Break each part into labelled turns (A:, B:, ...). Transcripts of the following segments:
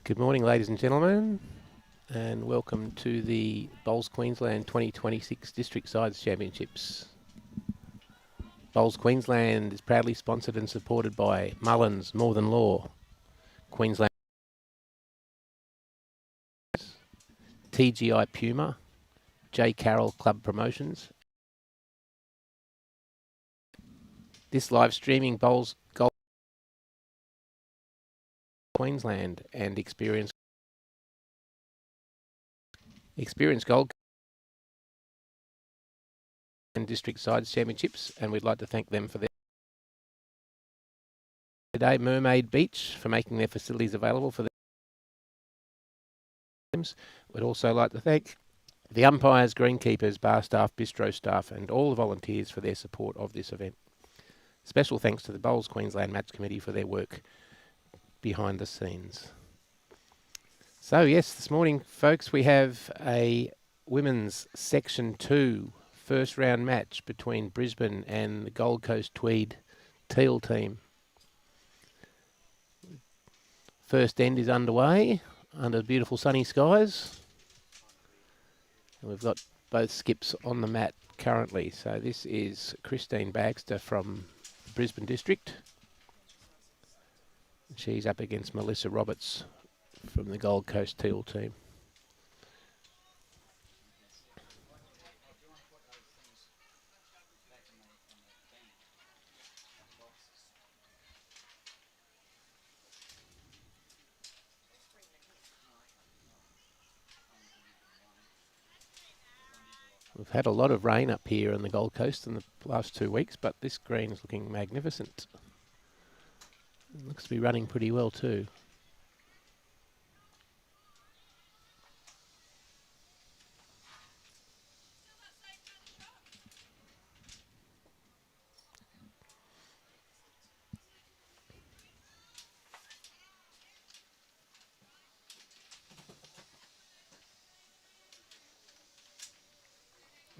A: Good morning, ladies and gentlemen, and welcome to the Bowls Queensland 2026 District Sides Championships. Bowls Queensland is proudly sponsored and supported by Mullins More Than Law, Queensland, TGI Puma, J. Carroll Club Promotions. This live streaming Bowls Gold Queensland and Experience Gold and District Sides Championships, and we'd like to thank them for their today. Mermaid Beach for making their facilities available for the games. We'd also like to thank the umpires, greenkeepers, bar staff, bistro staff, and all the volunteers for their support of this event. Special thanks to the Bowls Queensland Match Committee for their work behind the scenes. So yes, this morning, folks, we have a women's Section 2 first round match between Brisbane and the Gold Coast-Tweed TEAL team. First end is underway under beautiful sunny skies. And we've got both skips on the mat currently. So this is Christine Baxter from Brisbane District. She's up against Melissa Roberts from the Gold Coast TEAL team. We've had a lot of rain up here on the Gold Coast in the last 2 weeks, but this green is looking magnificent. It looks to be running pretty well too.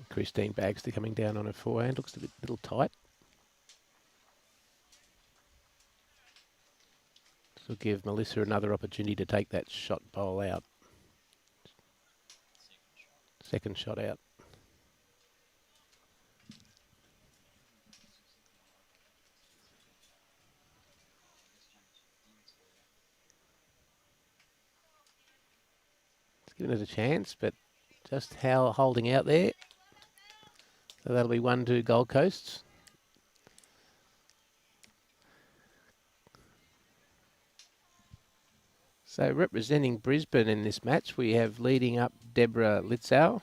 A: Christine Baxter coming down on her forehand, looks a little tight. This will give Melissa another opportunity to take that shot bowl out. Second shot out. It's given it a chance, but just how holding out there. So that'll be 1-2 Gold Coast. So representing Brisbane in this match, we have leading up Deborah Litzow,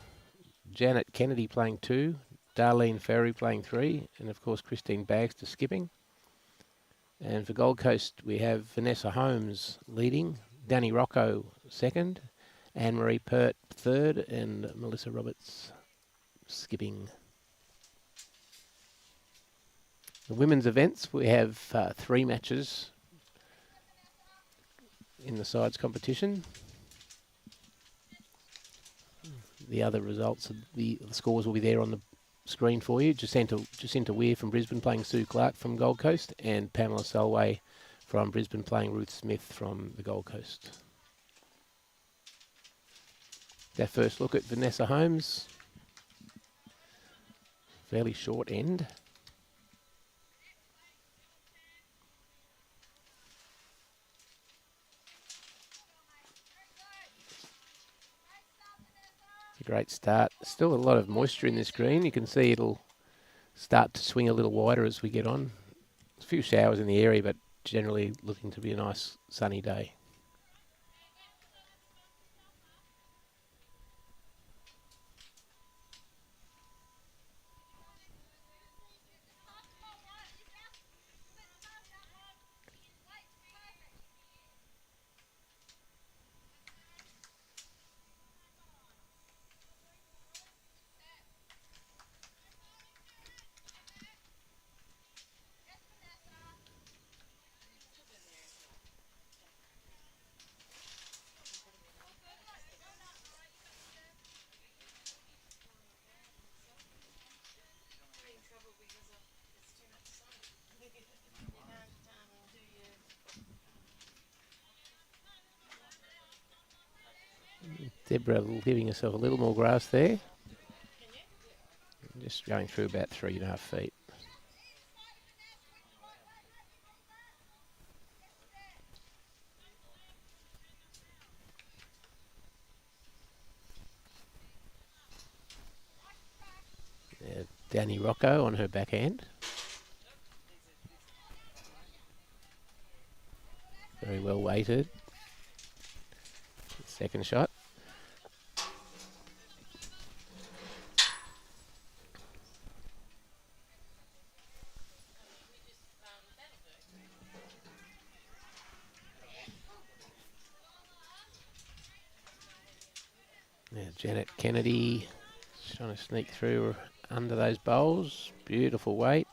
A: Janette Kennedy playing 2, Darlene Ferry playing 3, and of course Christine Baxter skipping. And for Gold Coast, we have Vanessa Holmes leading, Danny Rocco second, Anne-Marie Peart third, and Melissa Roberts skipping. The women's events, we have 3 matches in the sides competition. The other results, the scores will be there on the screen for you. Jacinta Weir from Brisbane playing Sue Clark from Gold Coast, and Pamela Selway from Brisbane playing Ruth Smith from the Gold Coast. Our first look at Vanessa Holmes. Fairly short end. Great start. Still a lot of moisture in this green. You can see it'll start to swing a little wider as we get on. A few showers in the area, but generally looking to be a nice sunny day. Deborah giving herself a little more grass there. Just going through about 3.5 feet. Danny Rocco on her backhand. Very well weighted. Second shot. Now Janette Kennedy trying to sneak through under those bowls. Beautiful weight.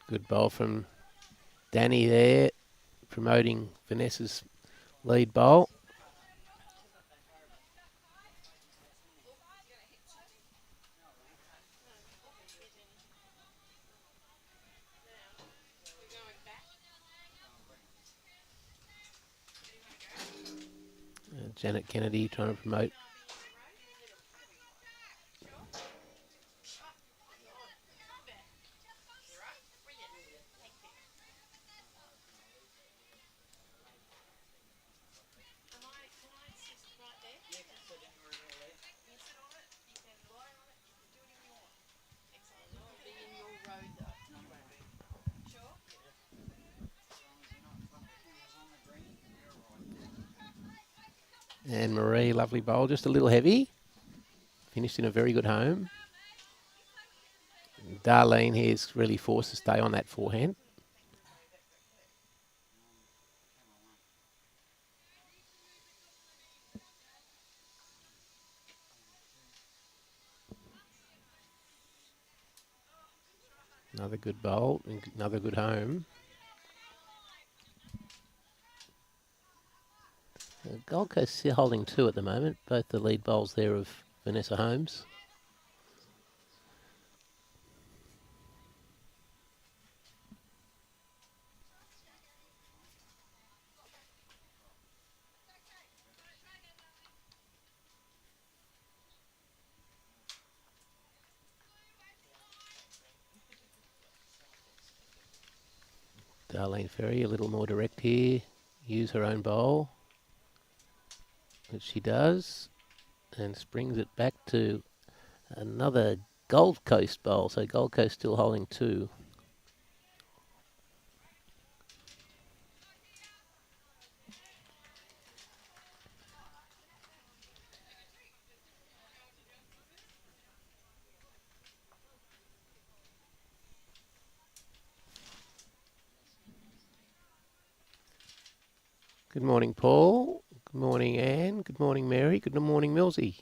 A: Good bowl from Danny there, promoting Vanessa's lead bowl. Janette Kennedy trying to promote. And Marie, lovely bowl, just a little heavy. Finished in a very good home. Darlene here's really forced to stay on that forehand. Another good bowl, another good home. Gold Coast still holding 2 at the moment, both the lead bowls there of Vanessa Holmes. Darlene Ferry a little more direct here, use her own bowl, which she does, and springs it back to another Gold Coast bowl. So Gold Coast still holding 2. Good morning, Paul. Good morning, Anne. Good morning, Mary. Good morning, Millsy.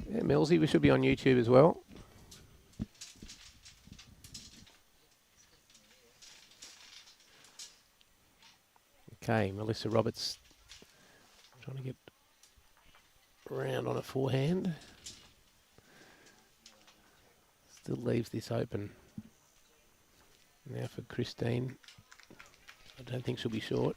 A: Yeah, Millsy, we should be on YouTube as well. Okay, Melissa Roberts trying to get around on a forehand. Still leaves this open. Now for Christine. I don't think she'll be short.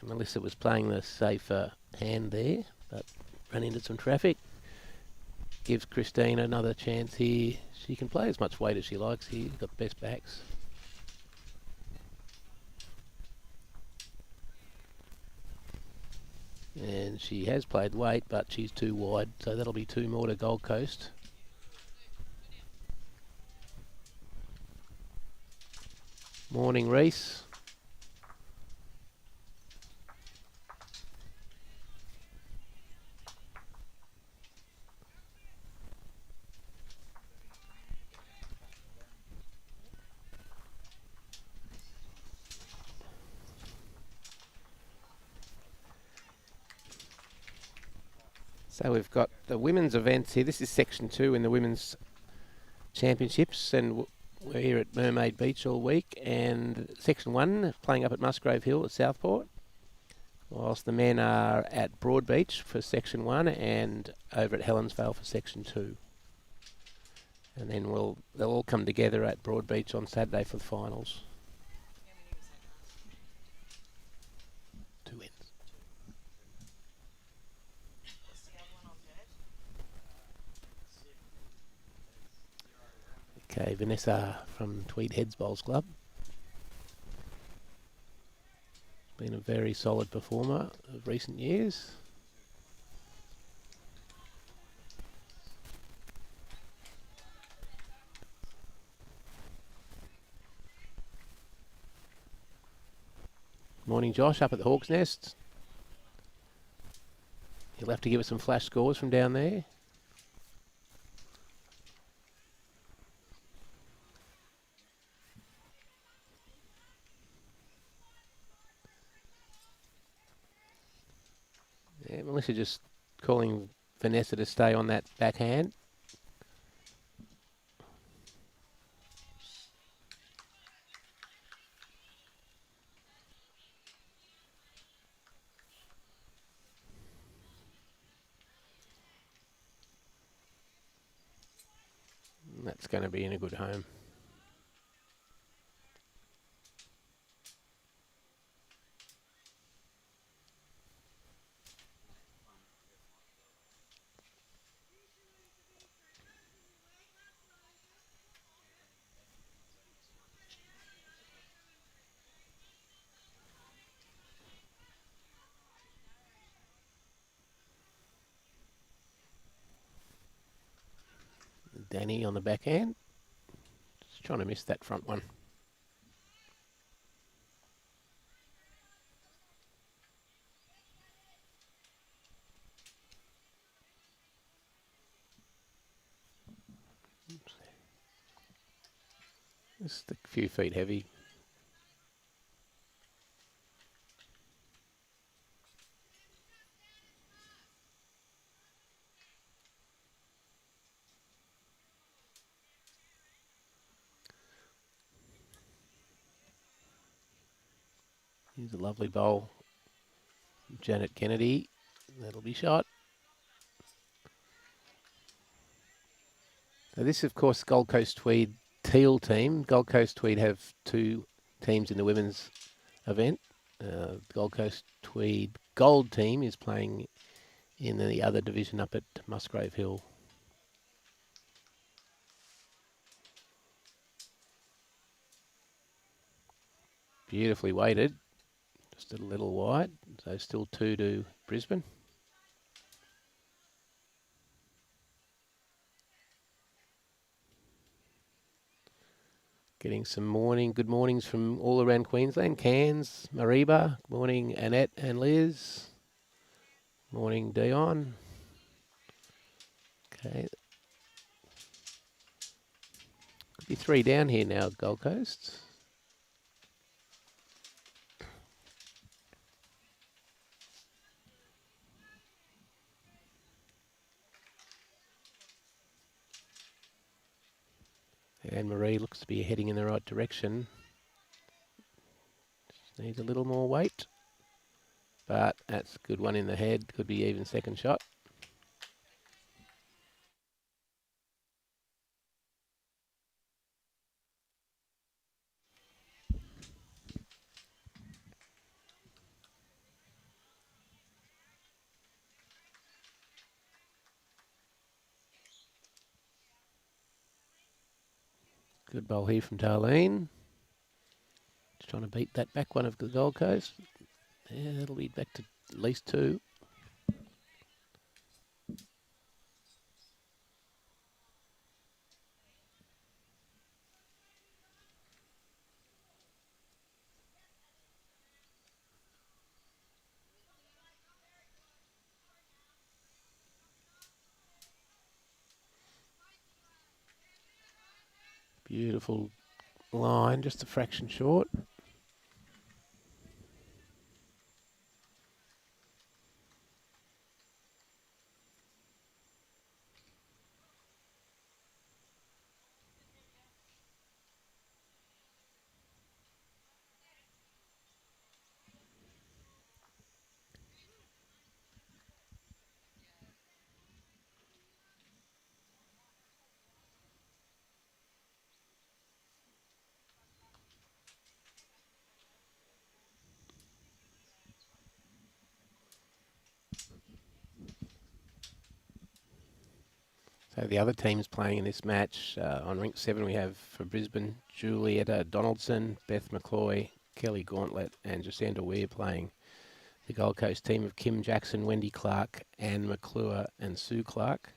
A: Melissa was playing the safer hand there, but ran into some traffic. Gives Christine another chance here. She can play as much weight as she likes here. Got the best backs. And she has played weight, but she's too wide, so that'll be 2 more to Gold Coast. Morning, Reese. So we've got the women's events here. This is section 2 in the women's championships, and we're here at Mermaid Beach all week. And section 1 playing up at Musgrave Hill at Southport, whilst the men are at Broadbeach for section 1 and over at Helensvale for section 2. And then they'll all come together at Broadbeach on Saturday for the finals. 2 wins. Okay, Vanessa from Tweed Heads Bowls Club. Been a very solid performer of recent years. Morning, Josh, up at the Hawk's Nest. He'll have to give us some flash scores from down there. Yeah, Melissa just calling Vanessa to stay on that backhand. That's going to be in a good home. Danny on the backhand. Just trying to miss that front one. Just a few feet heavy. Here's a lovely bowl. Janette Kennedy. That'll be shot. So this, of course, Gold Coast-Tweed TEAL team. Gold Coast-Tweed have 2 teams in the women's event. Gold Coast-Tweed Gold team is playing in the other division up at Musgrave Hill. Beautifully weighted. Just a little wide. So still 2 to Brisbane. Getting some good mornings from all around Queensland. Cairns, Mariba. Good morning, Annette and Liz. Morning, Dion. Okay. Could be 3 down here now, Gold Coast. And Marie looks to be heading in the right direction. Just needs a little more weight. But that's a good one in the head. Could be even second shot. Good bowl here from Darlene. Just trying to beat that back one of the Gold Coast. Yeah, that'll be back to at least 2. Beautiful line, just a fraction short. So the other teams playing in this match, on rink 7 we have for Brisbane, Julietta Donaldson, Beth McCloy, Kelly Gauntlet and Jacinda Weir playing. The Gold Coast team of Kim Jackson, Wendy Clark, Anne McClure and Sue Clark.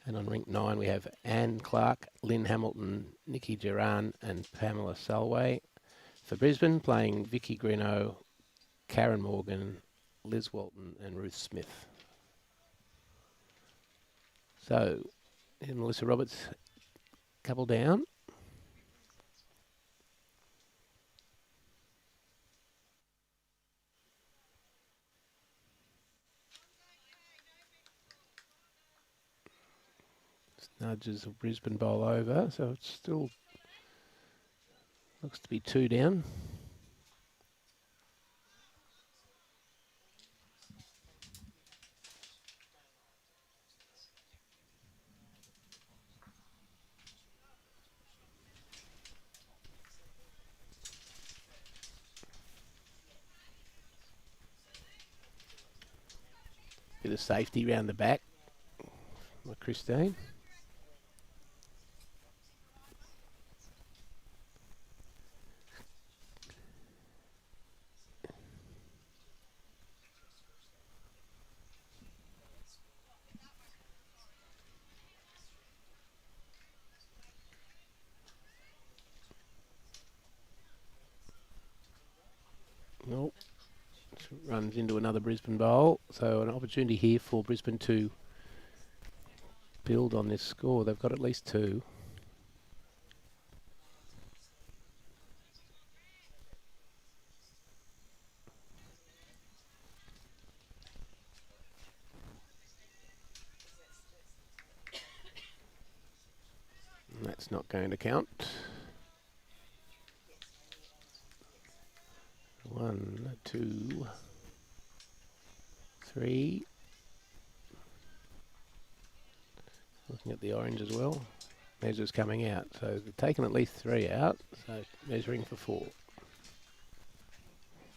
A: And on rink 9 we have Anne Clark, Lynn Hamilton, Nikki Duran and Pamela Salway. For Brisbane playing Vicky Greeno, Karen Morgan, Liz Walton and Ruth Smith. So, Melissa Roberts, couple down. Nudges a Brisbane bowl over, so it still looks to be 2 down. Bit of safety round the back with Christine. Nope. Runs into another Brisbane bowl. So an opportunity here for Brisbane to build on this score. They've got at least 2. And that's not going to count. 1, 2, 3. Looking at the orange as well. Measures coming out. So they've taken at least 3 out. So measuring for 4.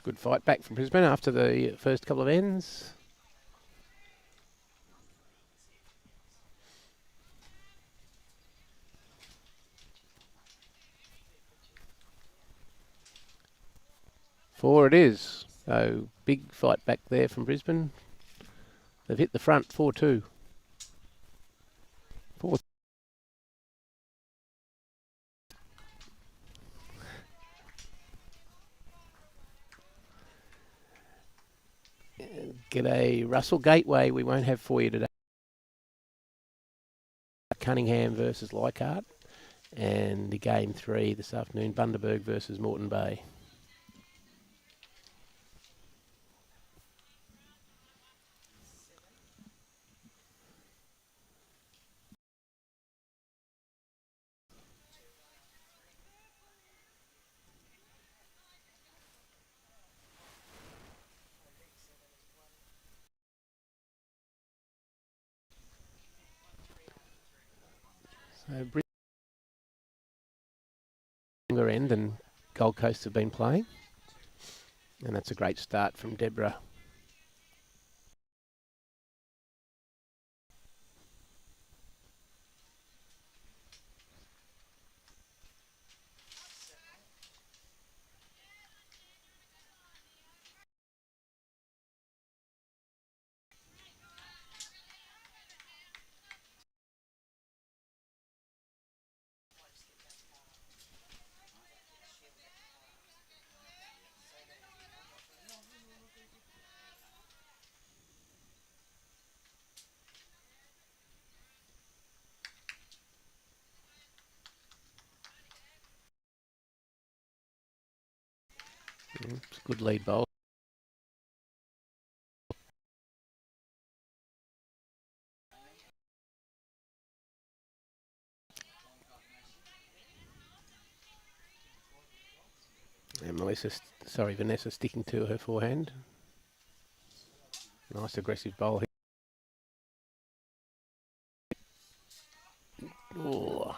A: Good fight back from Brisbane after the first couple of ends. Four it is. So big fight back there from Brisbane. They've hit the front 4-2. 4. G'day Russell Gateway. We won't have for you today. Cunningham versus Leichhardt. And the game 3 this afternoon, Bundaberg versus Moreton Bay. So longer end than Gold Coast have been playing. And that's a great start from Deborah. It's a good lead bowl. And Vanessa sticking to her forehand. Nice aggressive bowl here. Oh.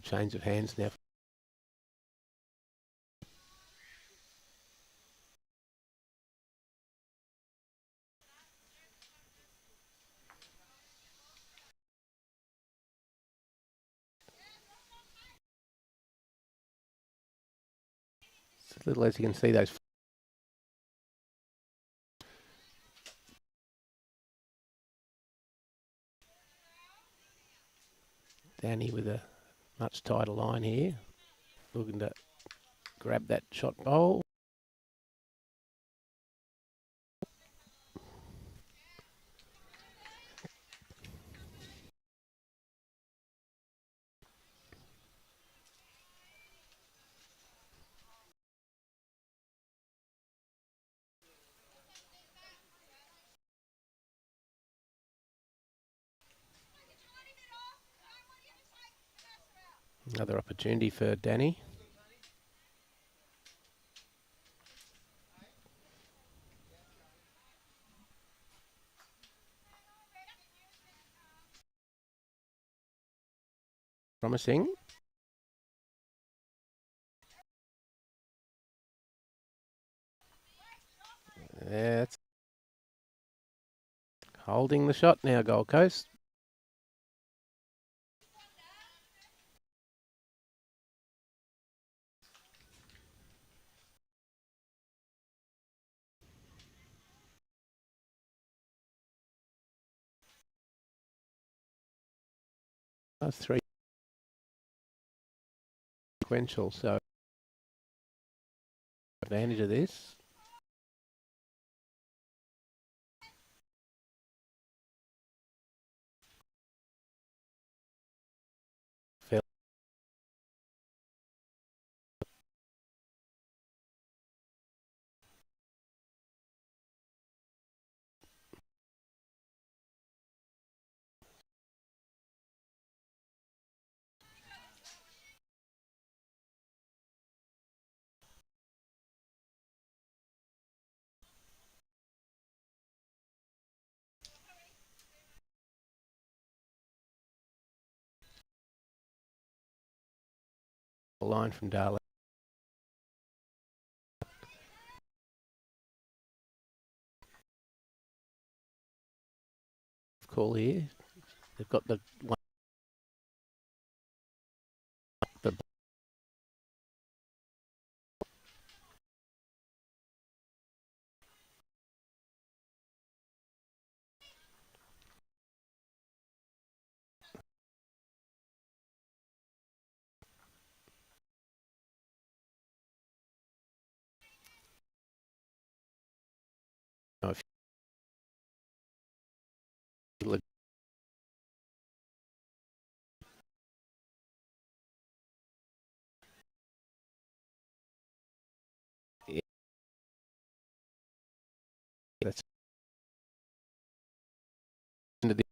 A: Change of hands now. It's a little, as you can see, those. Danny with a much tighter line here. Looking to grab that shot bowl. Another opportunity for Danny. Promising. That's holding the shot now, Gold Coast. That's 3 sequential, so advantage of this. Line from Darlene. Call here. They've got the one. The that's into the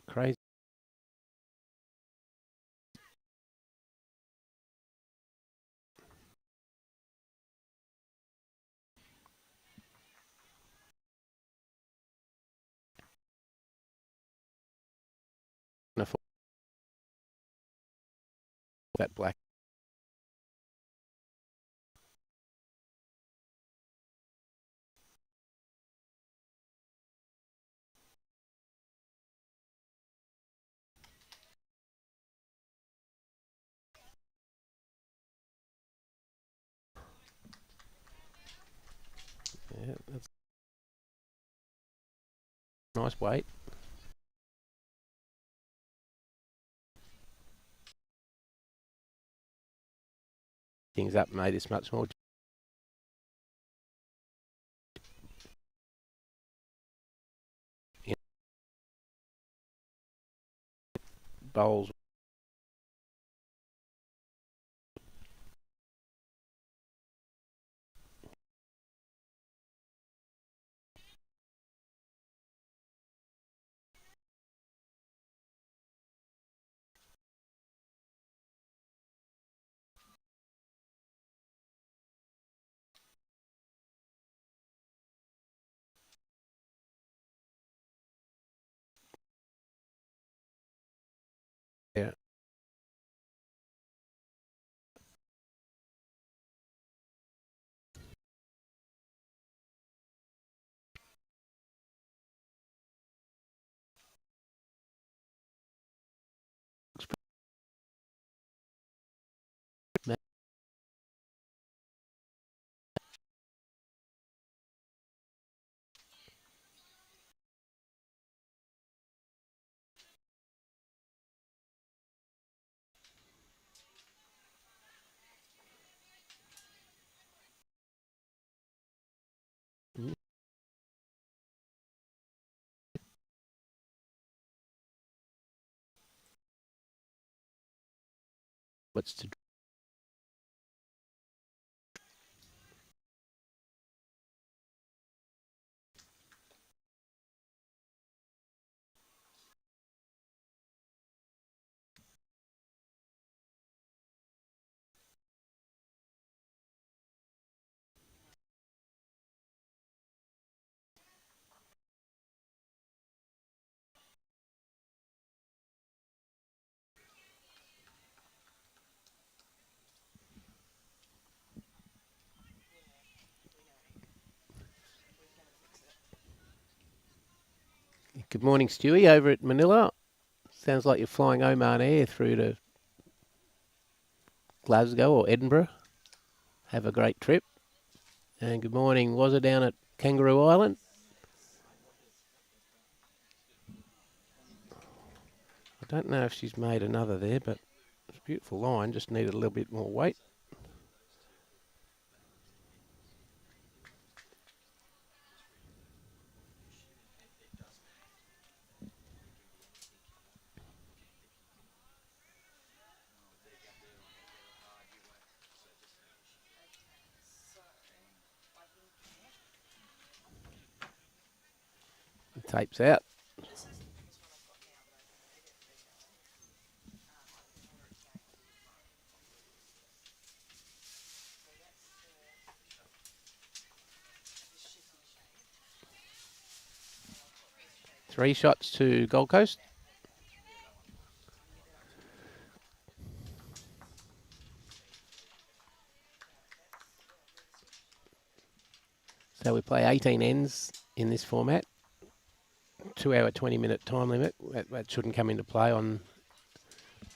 A: crazy. That black. Yeah, that's nice weight. Things up made this much more. Bowls. Yeah. What's to 'Good morning, Stewie, over at Manila. Sounds like you're flying Oman Air through to Glasgow or Edinburgh. Have a great trip. And good morning, Wazza down at Kangaroo Island. I don't know if she's made another there, but it's a beautiful line. Just needed a little bit more weight. The tape's out. Three shots to Gold Coast. So we play 18 ends in this format. 2 hour, 20-minute time limit. That shouldn't come into play on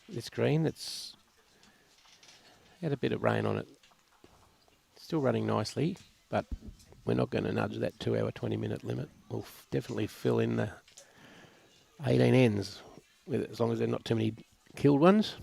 A: this green. It's had a bit of rain on it. Still running nicely, but we're not going to nudge that 2 hour, 20-minute limit. We'll definitely fill in the 18 ends, with, as long as there are not too many killed ones.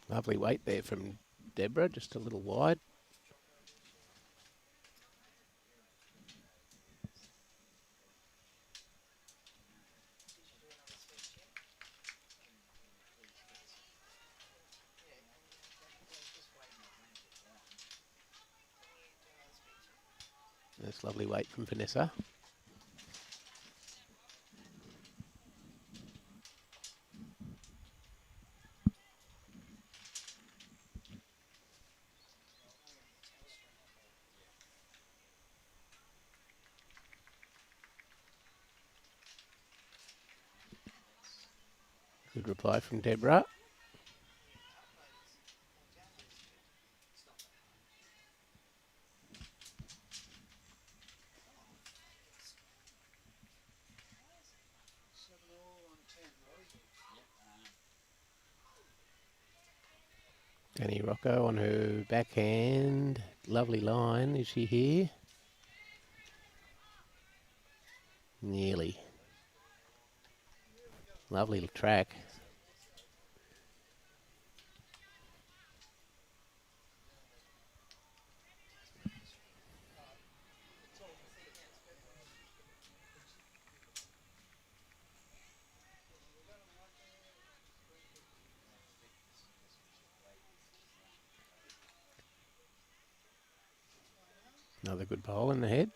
A: Lovely weight there from Deborah, just a little wide. That's lovely weight from Vanessa. Good reply from Deborah. Danny Rocco on her backhand. Lovely line. Is she here? Nearly. Lovely track. Another good bowl in the head.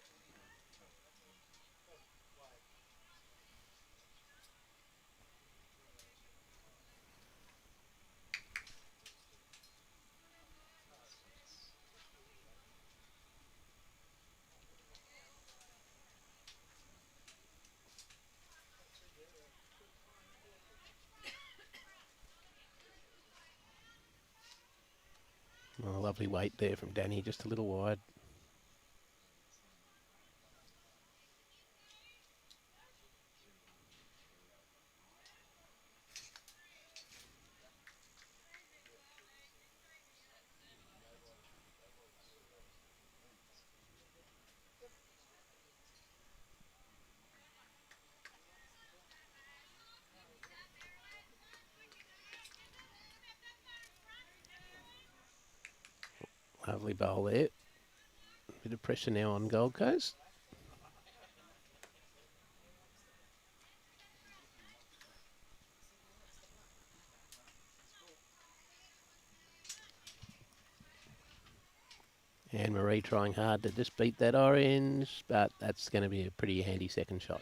A: Oh, lovely weight there from Danny, just a little wide. Lovely bowl there. Bit of pressure now on Gold Coast. And Marie trying hard to just beat that orange, but that's going to be a pretty handy second shot.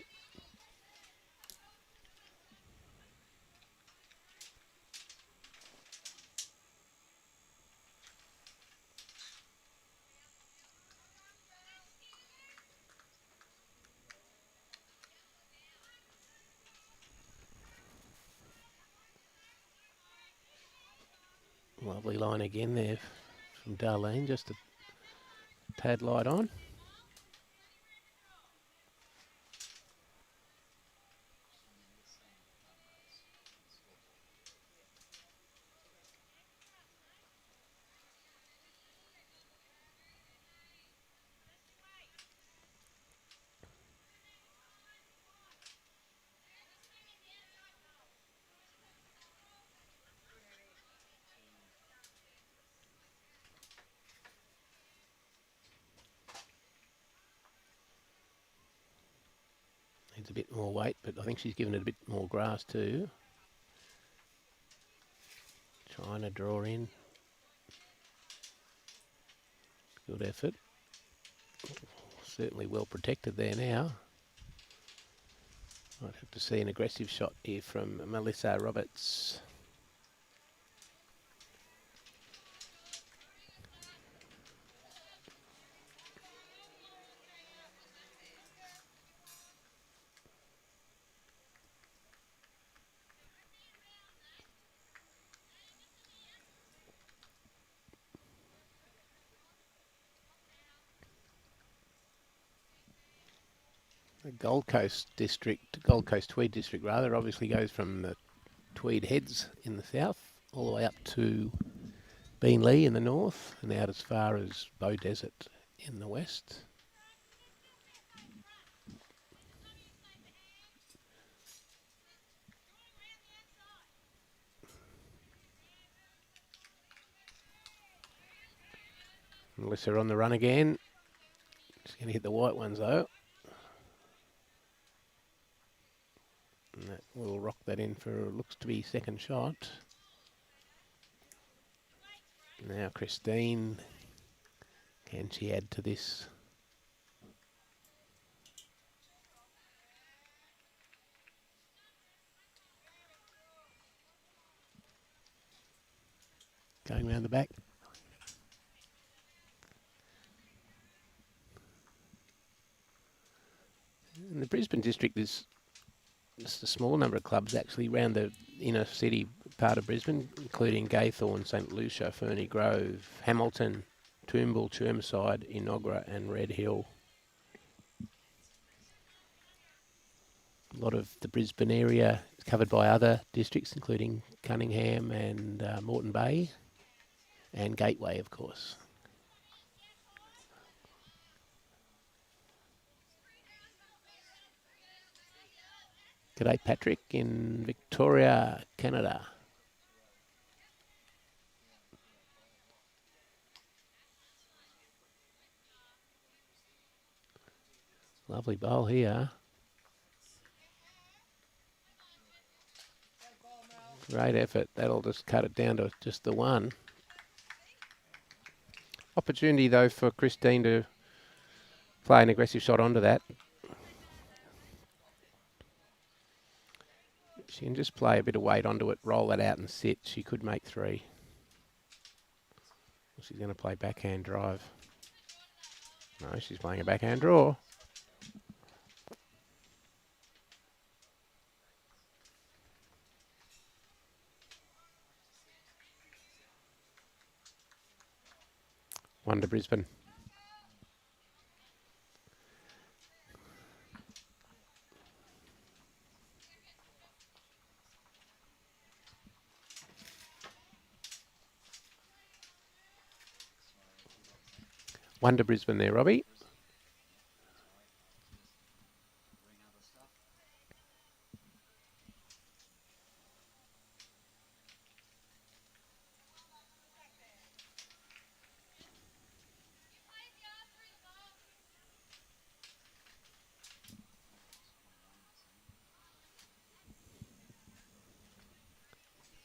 A: Lovely line again there from Darlene, just a tad light on. Needs a bit more weight, but I think she's given it a bit more grass too. Trying to draw in. Good effort. Certainly well protected there now. I'd have to see an aggressive shot here from Melissa Roberts. The Gold Coast-Tweed district rather, obviously goes from the Tweed Heads in the south all the way up to Beenleigh in the north and out as far as Bow Desert in the west. Melissa on the run again. She's going to hit the white ones though. And that will rock that in for, looks to be second shot. Now Christine, can she add to this? Going round the back. In the Brisbane district, there's just a small number of clubs actually around the inner city part of Brisbane, including Gaythorne, St Lucia, Ferny Grove, Hamilton, Toombul, Chermside, Inogra and Red Hill. A lot of the Brisbane area is covered by other districts, including Cunningham and Moreton Bay and Gateway, of course. G'day, Patrick in Victoria, Canada. Lovely bowl here. Great effort. That'll just cut it down to just the one. Opportunity, though, for Christine to play an aggressive shot onto that. She can just play a bit of weight onto it, roll that out and sit. She could make three. She's going to play backhand drive. No, she's playing a backhand draw. One to Brisbane. One to Brisbane there, Robbie.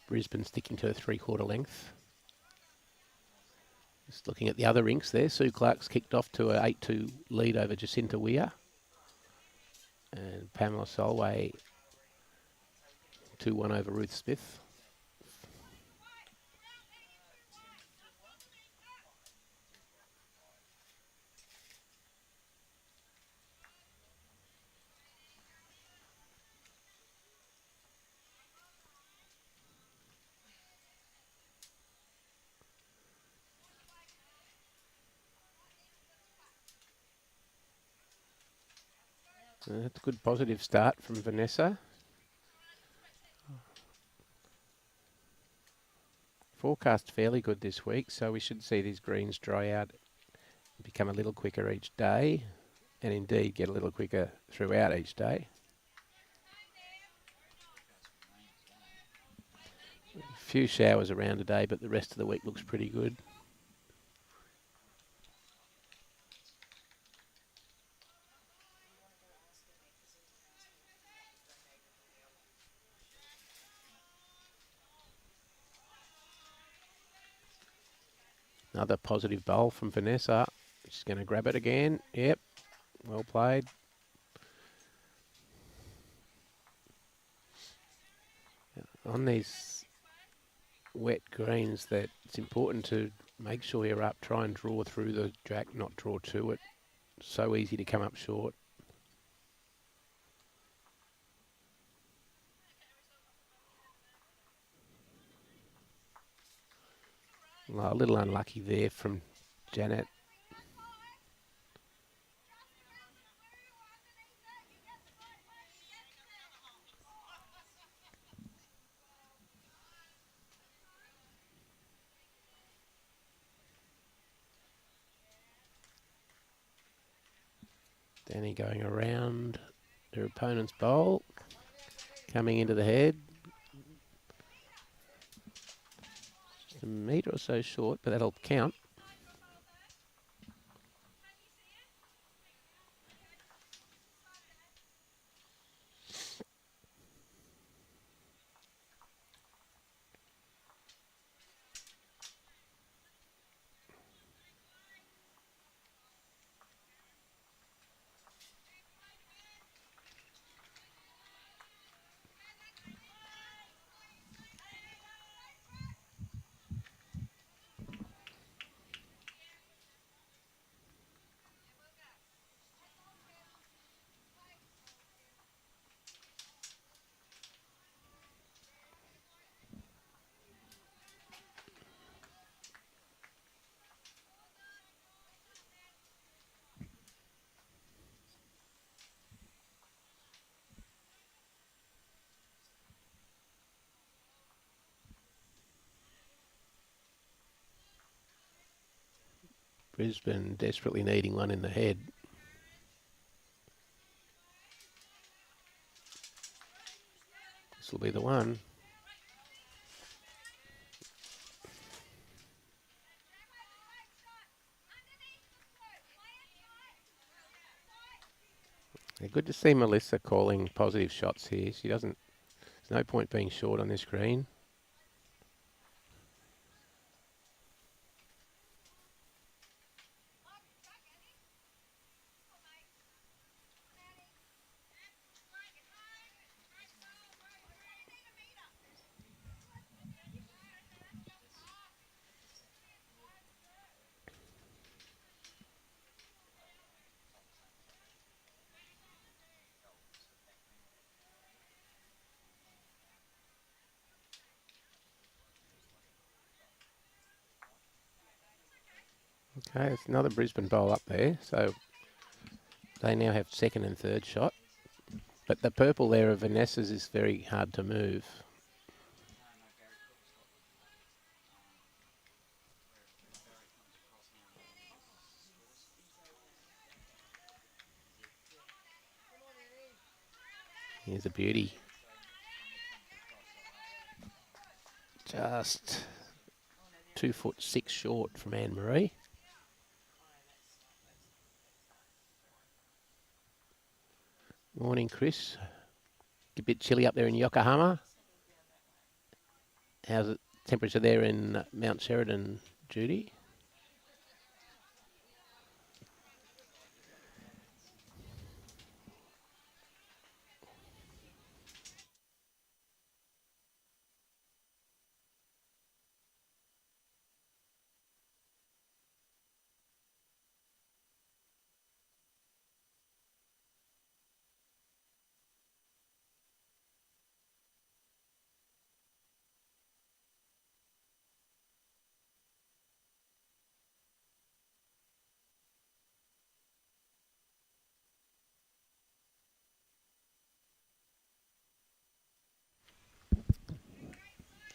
A: Brisbane sticking to a three-quarter length. Just looking at the other rinks there, Sue Clark's kicked off to an 8-2 lead over Jacinta Weir. And Pamela Solway 2-1 over Ruth Smith. That's a good positive start from Vanessa. Forecast fairly good this week, so we should see these greens dry out, become a little quicker each day, and indeed get a little quicker throughout each day. A few showers around today, but the rest of the week looks pretty good. Another positive bowl from Vanessa. She's going to grab it again. Yep, well played. On these wet greens, that it's important to make sure you're up, try and draw through the jack, not draw to it. So easy to come up short. Well, a little unlucky there from Janette. Danny going around her opponent's bowl, coming into the head. Just a metre or so short, but that'll count. Brisbane desperately needing one in the head. This will be the one. Yeah, good to see Melissa calling positive shots here. She doesn't. There's no point being short on this green. Okay, it's another Brisbane bowl up there. So they now have second and third shot. But the purple there of Vanessa's is very hard to move. Here's a beauty. Just 2'6" short from Anne-Marie. Morning, Chris. A bit chilly up there in Yokohama. How's the temperature there in Mount Sheridan, Judy?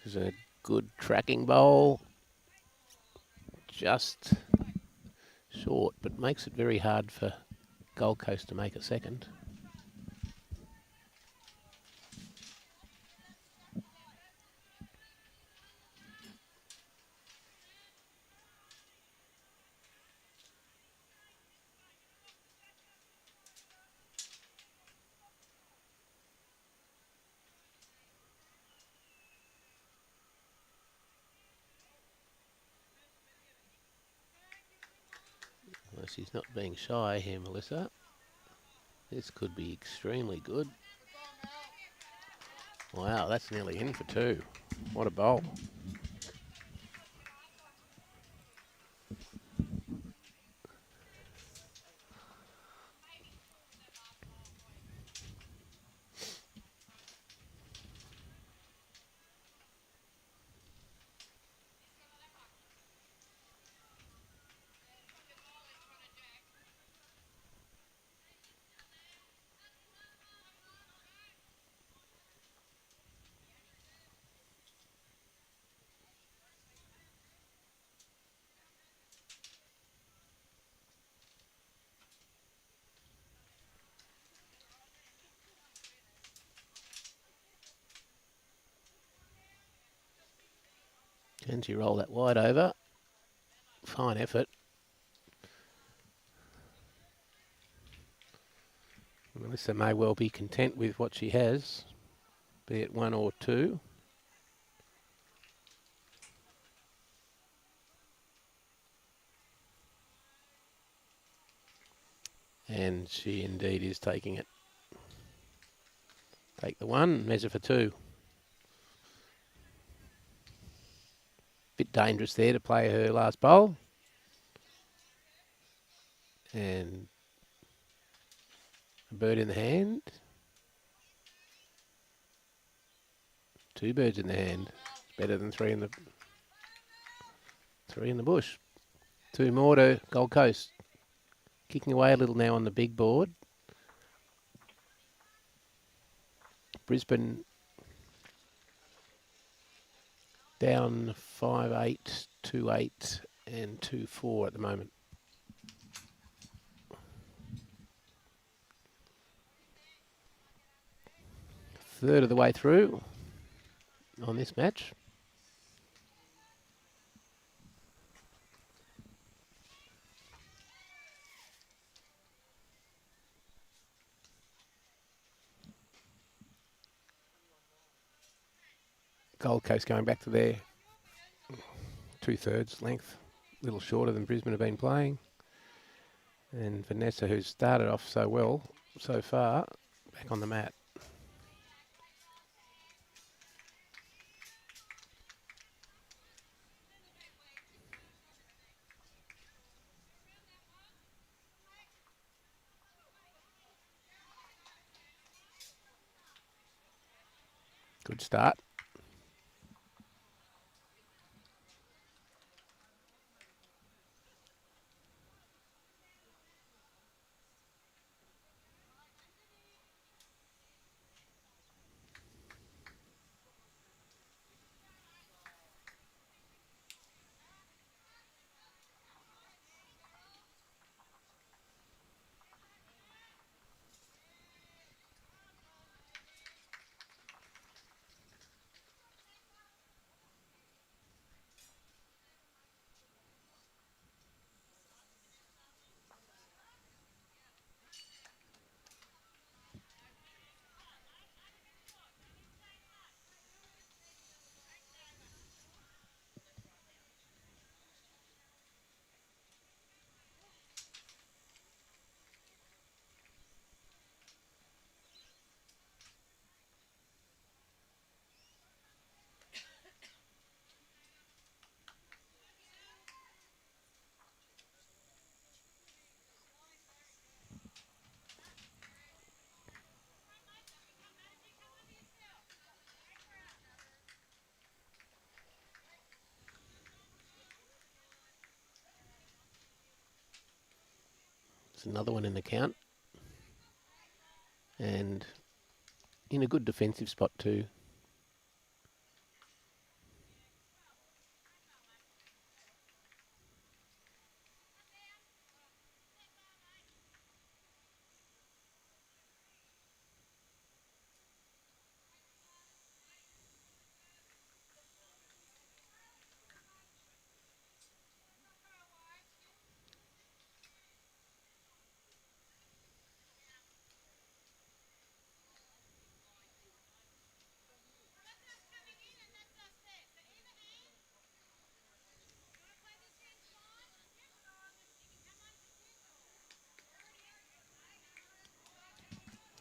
A: This is a good tracking bowl. Just short, but makes it very hard for Gold Coast to make a second. Well, she's not being shy here, Melissa. This could be extremely good. Wow, that's nearly in for two. What a bowl. Can she roll that wide over? Fine effort. Melissa may well be content with what she has, be it one or two. And she indeed is taking it. Take the one, measure for two. Bit dangerous there to play her last bowl. And a bird in the hand. Two birds in the hand. Better than three in the bush. Two more to Gold Coast. Kicking away a little now on the big board. Brisbane down 5-8, 2-8 and 2-4 at the moment. third of the way through on this match. Gold Coast going back to their 2/3 length, a little shorter than Brisbane have been playing. And Vanessa, who's started off so well so far, back on the mat. Good start. It's another one in the count. And in a good defensive spot too.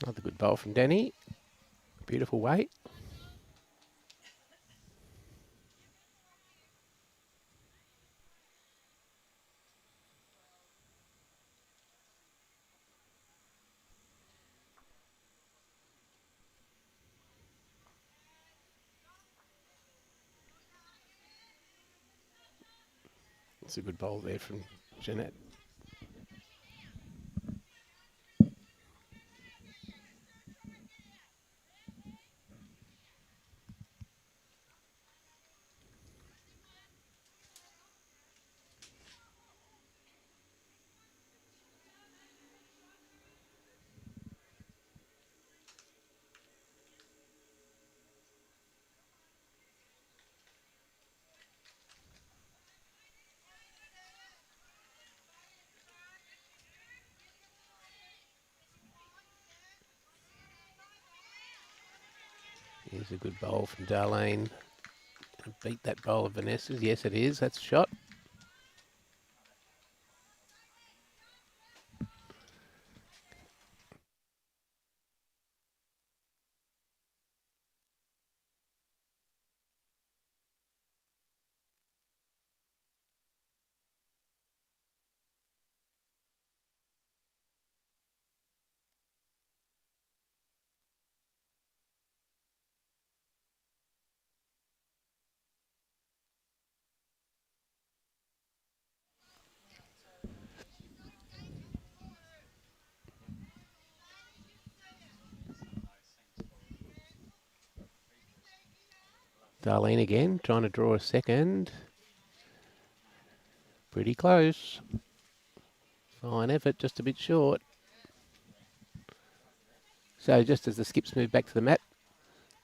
A: Another good bowl from Danny. Beautiful weight. It's a good bowl there from Janette. Here's a good bowl from Darlene. Beat that bowl of Vanessa's. Yes, it is. That's a shot. Darlene again, trying to draw a second. Pretty close. Fine effort, just a bit short. So just as the skips move back to the mat,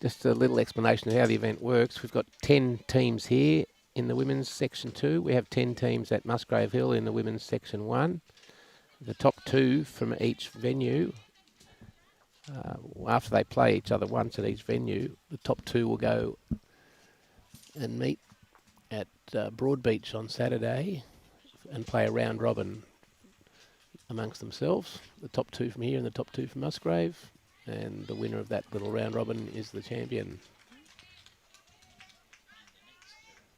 A: Just a little explanation of how the event works. We've got 10 teams here in the women's section 2. We have 10 teams at Musgrave Hill in the women's section 1. The top 2 from each venue, after they play each other once at each venue, the top 2 will go and meet at Broadbeach on Saturday and play a round robin amongst themselves. The top 2 from here and the top 2 from Musgrave. And the winner of that little round robin is the champion.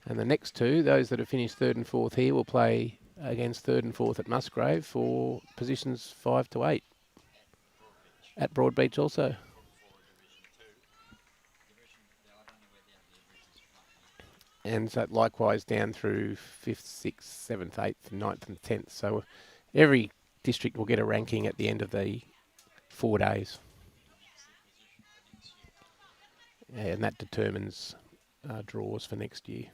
A: And the next 2, those that have finished 3rd and 4th here, will play against 3rd and 4th at Musgrave for positions 5 to 8. At Broadbeach also. And so likewise down through 5th, 6th, 7th, 8th, 9th and 10th. So every district will get a ranking at the end of the 4 days. And that determines draws for next year.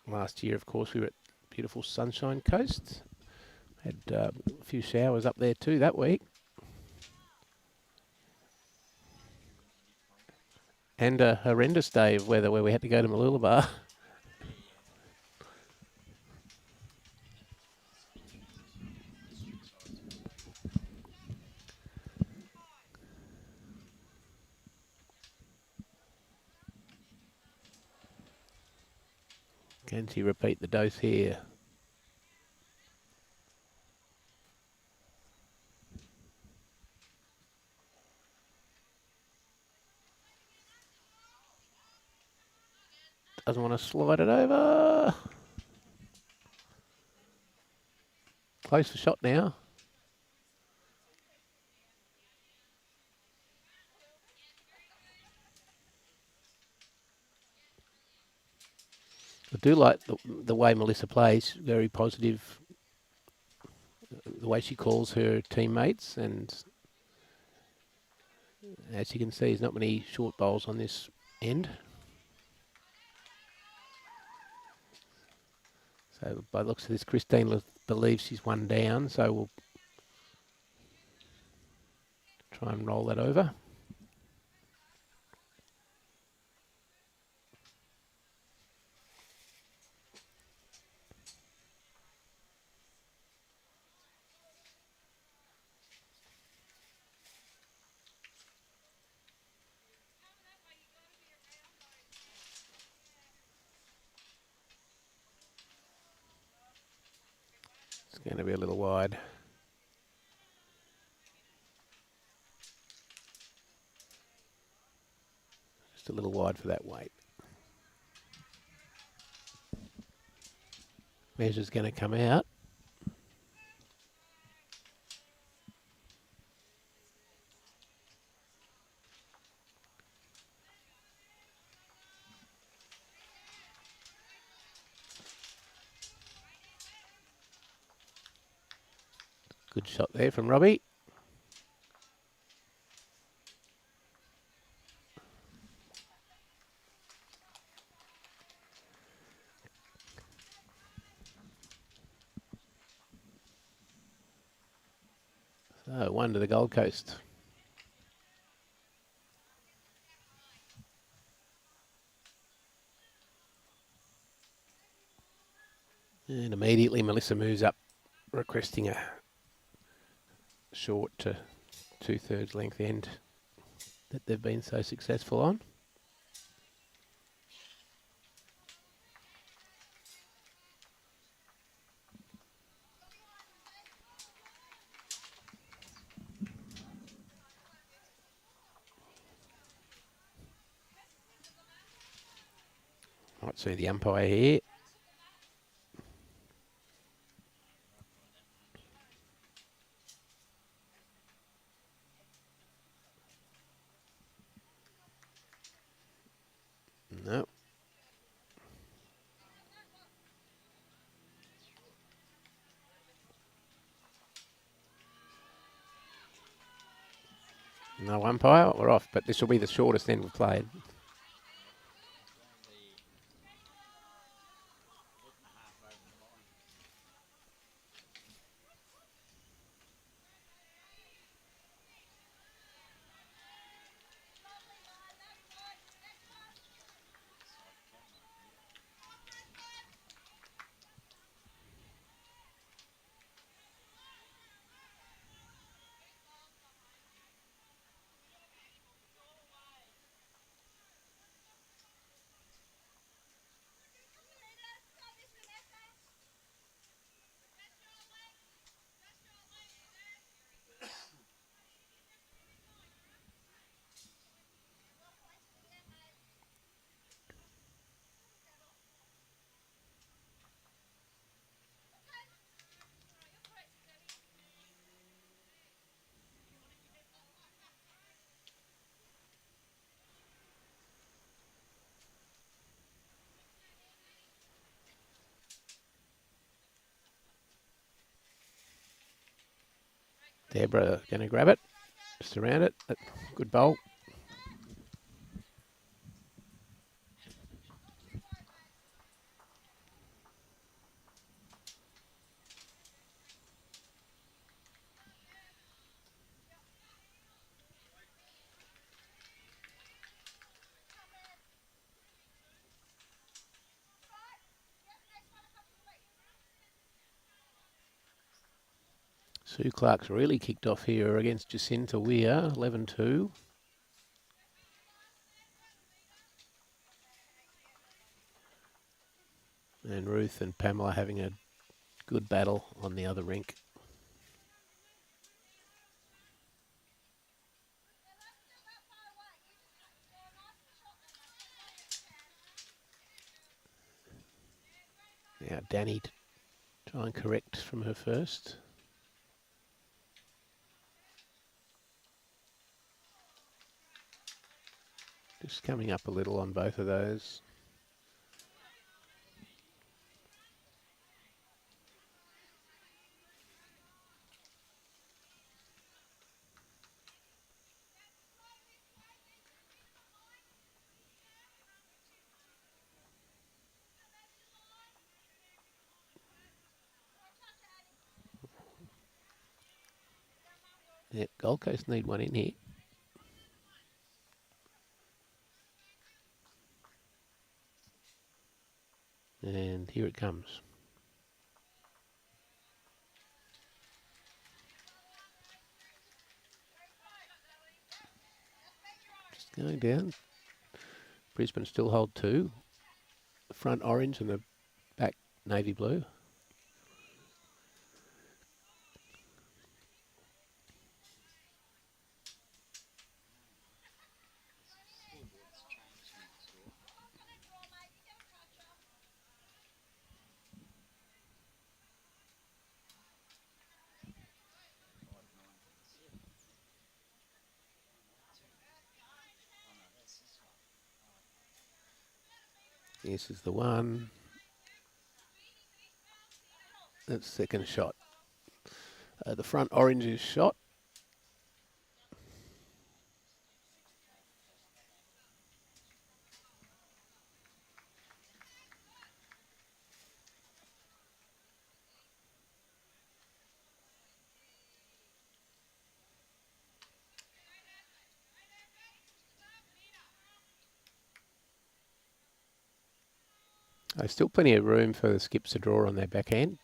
A: Last year, of course, we were at beautiful Sunshine Coast. Had a few showers up there too that week. And a horrendous day of weather where we had to go to Mooloolaba. Can she repeat the dose here? Doesn't want to slide it over. Close for shot now. I do like the way Melissa plays, very positive, the way she calls her teammates, and as you can see, there's not many short bowls on this end. So by the looks of this, Christine believes she's 1 down, so we'll try and roll that over. It's going to be a little wide. Just a little wide for that weight. Measure's going to come out. Good shot there from Robbie. So 1 to the Gold Coast. And immediately Melissa moves up, requesting a short to 2/3 length end that they've been so successful on. Might see the umpire here. No. No umpire, we're off, but this will be the shortest end we've played. Deborah going to grab it, just around it. Good bowl. Sue Clark's really kicked off here against Jacinta Weir, 11-2. And Ruth and Pamela having a good battle on the other rink. Now Danny to try and correct from her first. Just coming up a little on both of those. Yep, Gold Coast need one in here. And here it comes. Just going down. Brisbane still hold 2. The front orange and the back navy blue. This is the one. That's second shot. The front orange is shot. There's still plenty of room for the skips to draw on their backhand.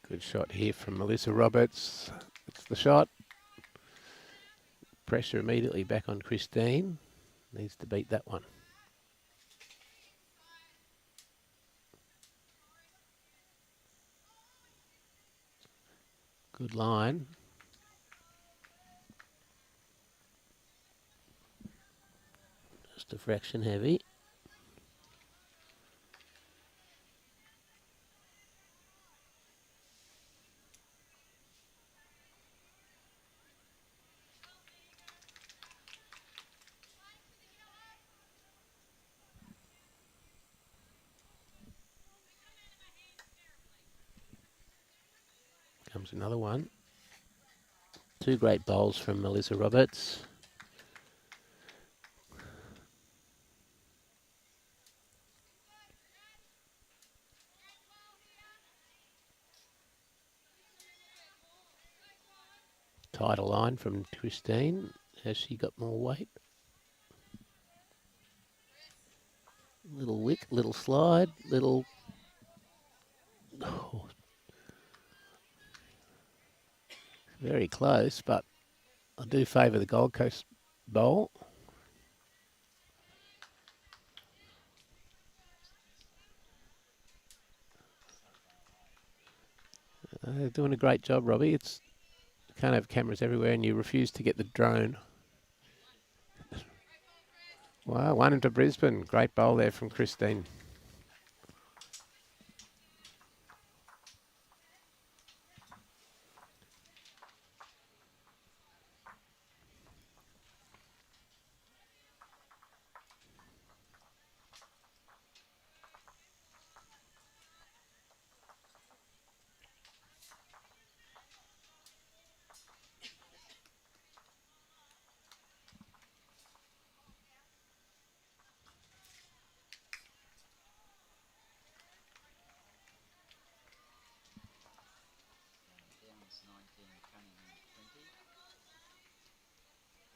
A: Good shot here from Melissa Roberts. It's the shot. Pressure immediately back on Christine. Needs to beat that one. Good line. Just a fraction heavy. Comes another one. 2 great bowls from Melissa Roberts. Tighter line from Christine. Has she got more weight? Little wick, little slide, little... Oh. Very close, but I do favour the Gold Coast bowl. They're doing a great job, Robbie. It's you can't have cameras everywhere, and you refuse to get the drone. Wow, one into Brisbane. Great bowl there from Christine.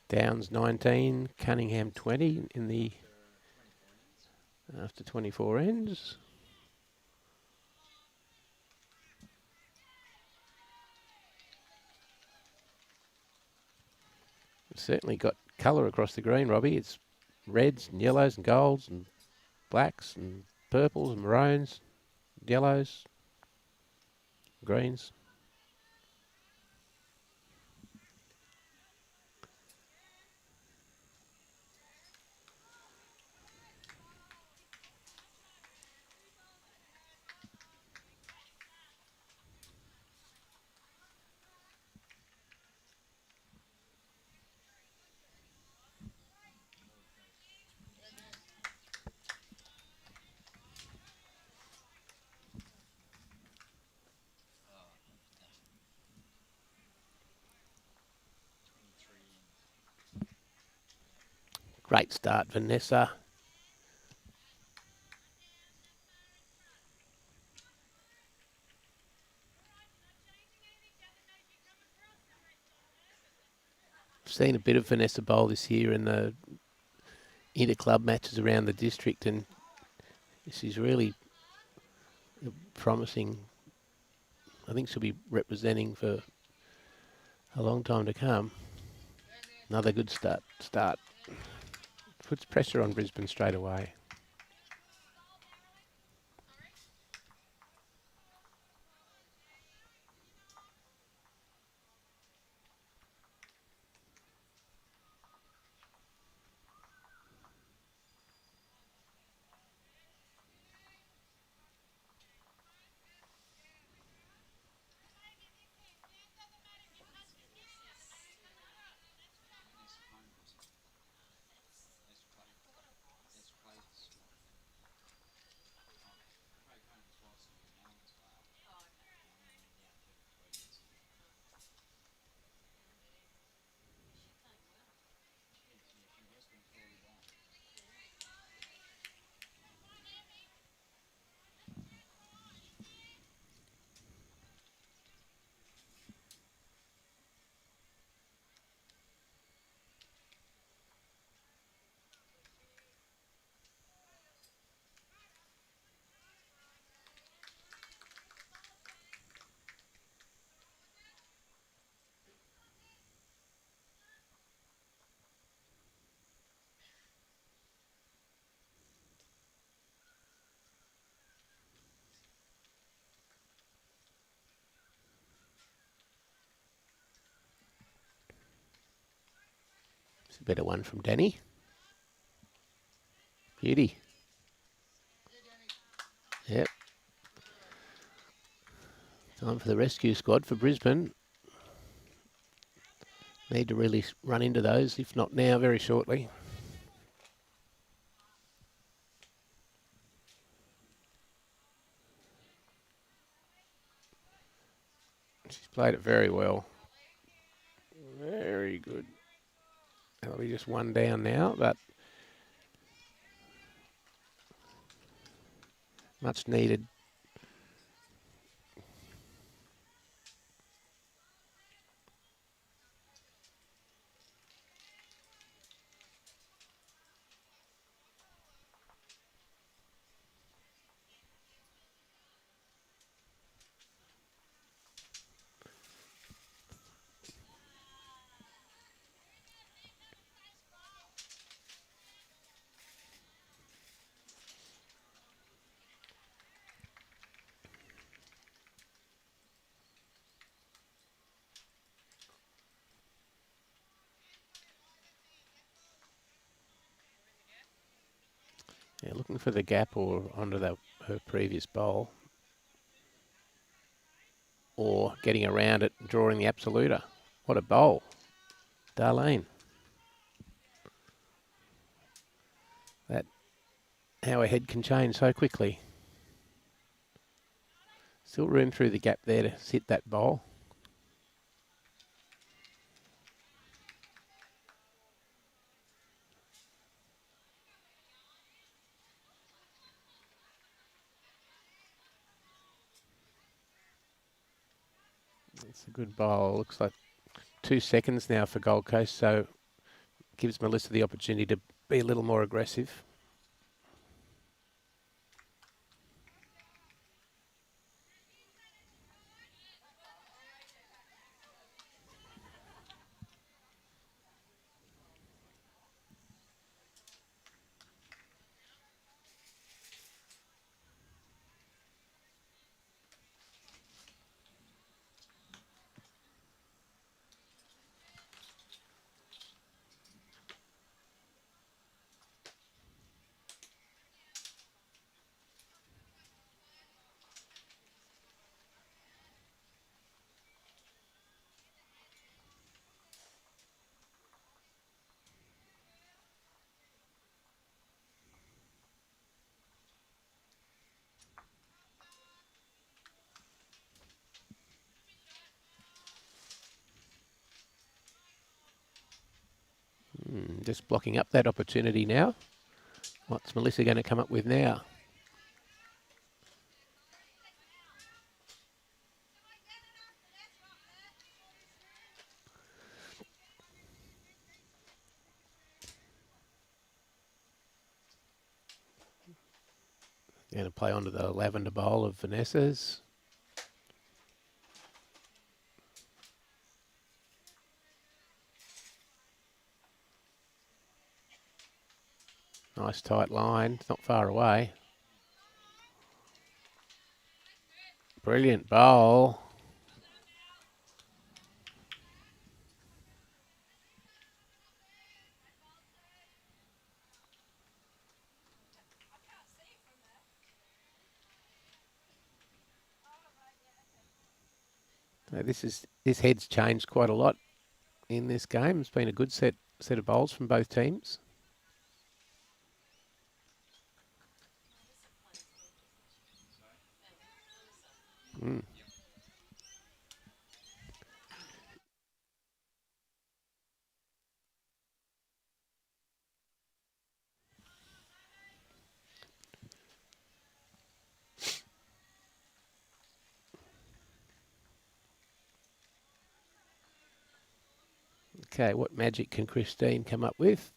A: Downs 19, Cunningham 20 in the after 24 ends. It's certainly got colour across the green, Robbie. It's reds and yellows and golds and blacks and purples and maroons, yellows, greens. Great start, Vanessa. I've seen a bit of Vanessa bowl this year in the inter-club matches around the district, and she's really promising. I think she'll be representing for a long time to come. Another good start. Puts pressure on Brisbane straight away. It's a better one from Danny. Beauty. Yep. Time for the rescue squad for Brisbane. Need to really run into those, if not now, very shortly. She's played it very well. Very good. That'll be just one down now, but much needed. Yeah, looking for the gap or onto her previous bowl. Or getting around it, drawing the absoluter. What a bowl. Darlene. That, how a head can change so quickly. Still room through the gap there to sit that bowl. It's a good bowl. Looks like 2 seconds now for Gold Coast, so gives Melissa the opportunity to be a little more aggressive. Just blocking up that opportunity now. What's Melissa going to come up with now? Going to play onto the lavender bowl of Vanessa's. Nice tight line. It's not far away. Brilliant bowl. So this head's changed quite a lot in this game. It's been a good set of bowls from both teams. Okay, what magic can Christine come up with?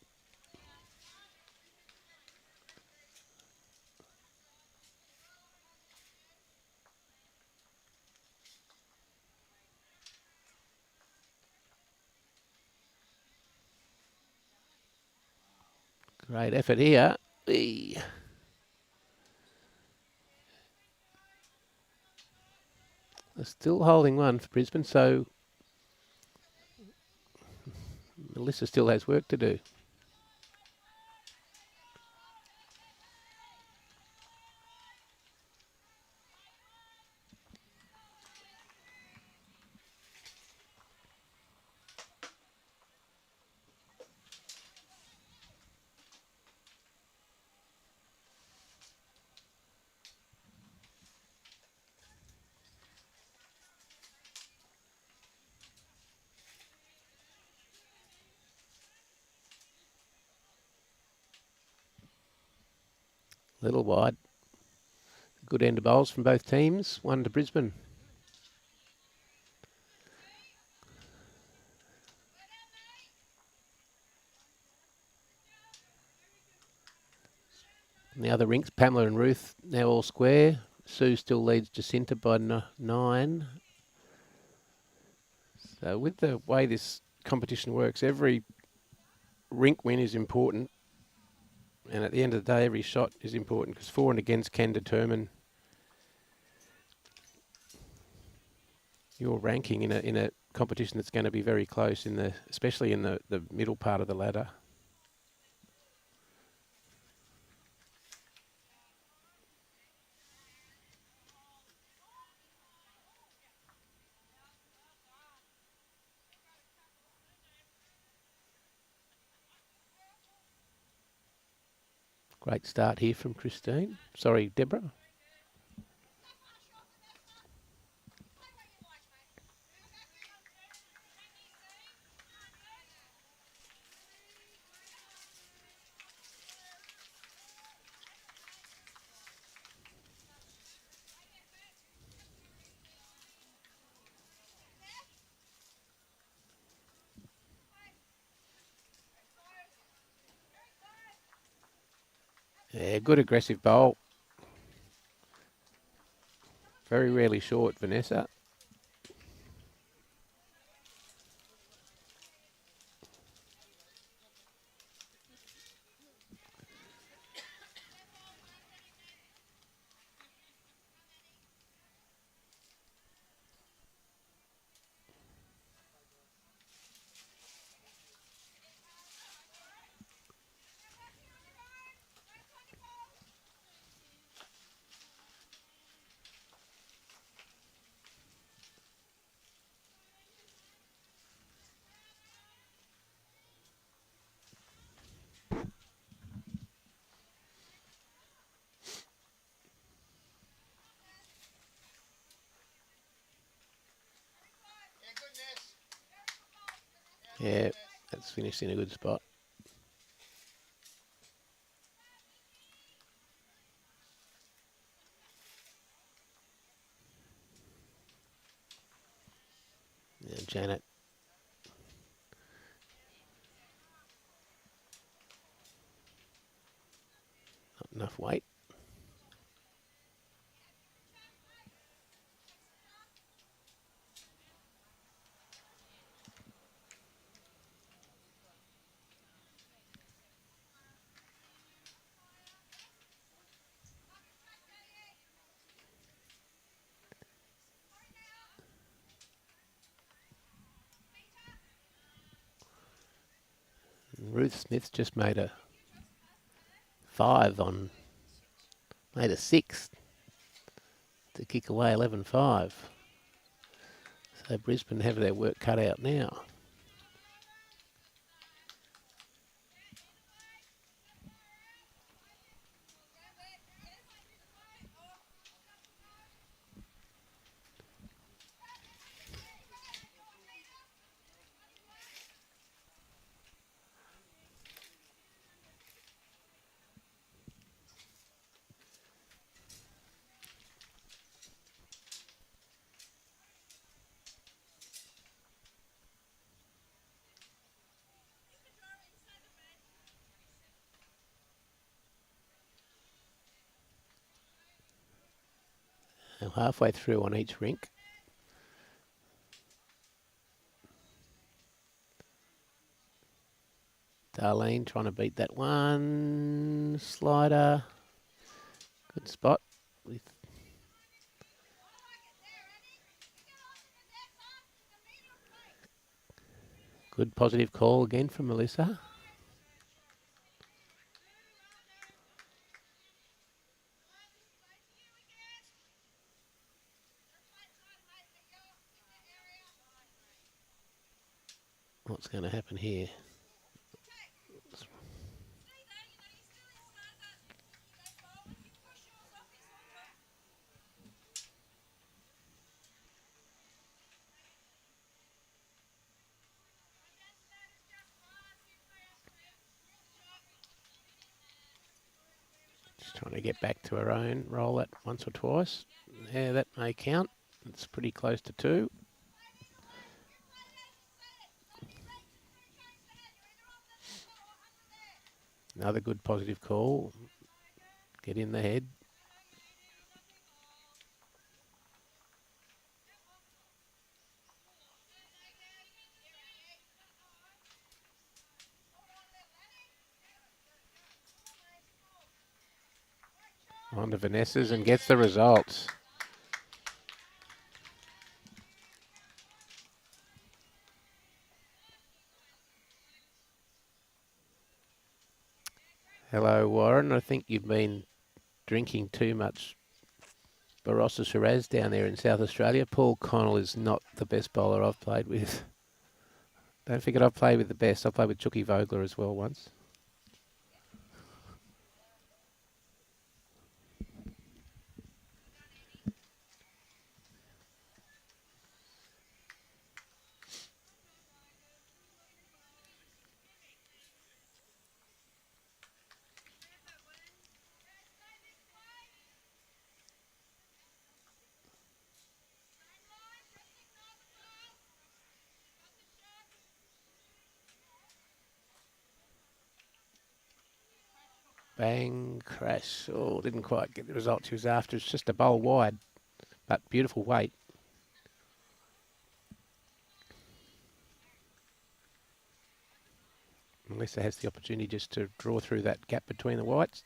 A: Great effort here. Eee. They're still holding one for Brisbane, so Melissa still has work to do. Little wide. Good end of bowls from both teams. One to Brisbane. And the other rinks, Pamela and Ruth, now all square. Sue still leads Jacinta by 9. So with the way this competition works, every rink win is important. And at the end of the day, every shot is important because for and against can determine your ranking in a competition that's going to be very close, especially in the middle part of the ladder. Great start here from Christine. Sorry, Deborah. Yeah, good aggressive bowl. Very rarely short, Vanessa. Yeah, that's finished in a good spot. Yeah, Janette. Not enough weight. Ruth Smith's just made a 5 on, made a 6 to kick away 11-5. So Brisbane have their work cut out now. Now halfway through on each rink. Darlene trying to beat that one. Slider. Good spot. With good positive call again from Melissa. What's going to happen here? Just trying to get back to her own. Roll that once or twice. Yeah, that may count. It's pretty close to 2. Another good positive call. Get in the head. On to Vanessa's and gets the results. Hello, Warren. I think you've been drinking too much Barossa Shiraz down there in South Australia. Paul Connell is not the best bowler I've played with. Don't forget I've played with the best. I played with Chucky Vogler as well once. Bang, crash. Oh, didn't quite get the result she was after. It's just a bowl wide, but beautiful weight. Melissa has the opportunity just to draw through that gap between the whites.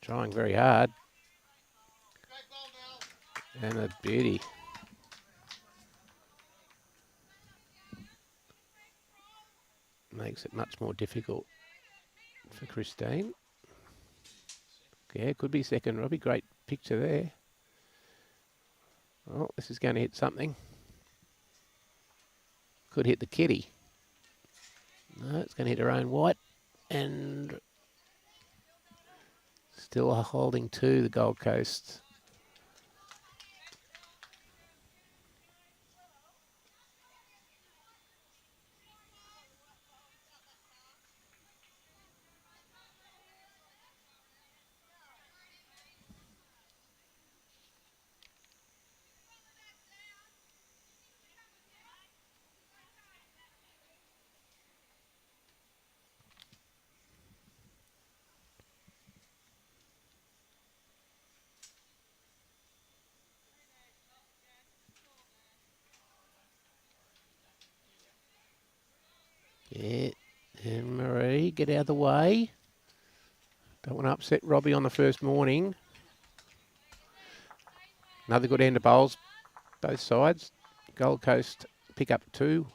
A: Trying very hard. And a beauty. Makes it much more difficult for Christine. Yeah, could be second, Robbie. Great picture there. Oh, this is going to hit something. Could hit the kitty. No, it's going to hit her own white. And still holding to the Gold Coast. Yeah, and Marie, get out of the way. Don't want to upset Robbie on the first morning. Another good end of bowls, both sides. Gold Coast pick up 2.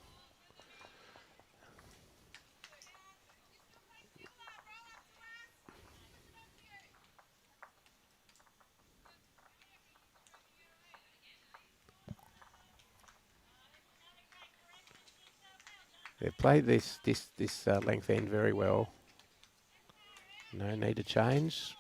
A: They've played this length end very well. No need to change.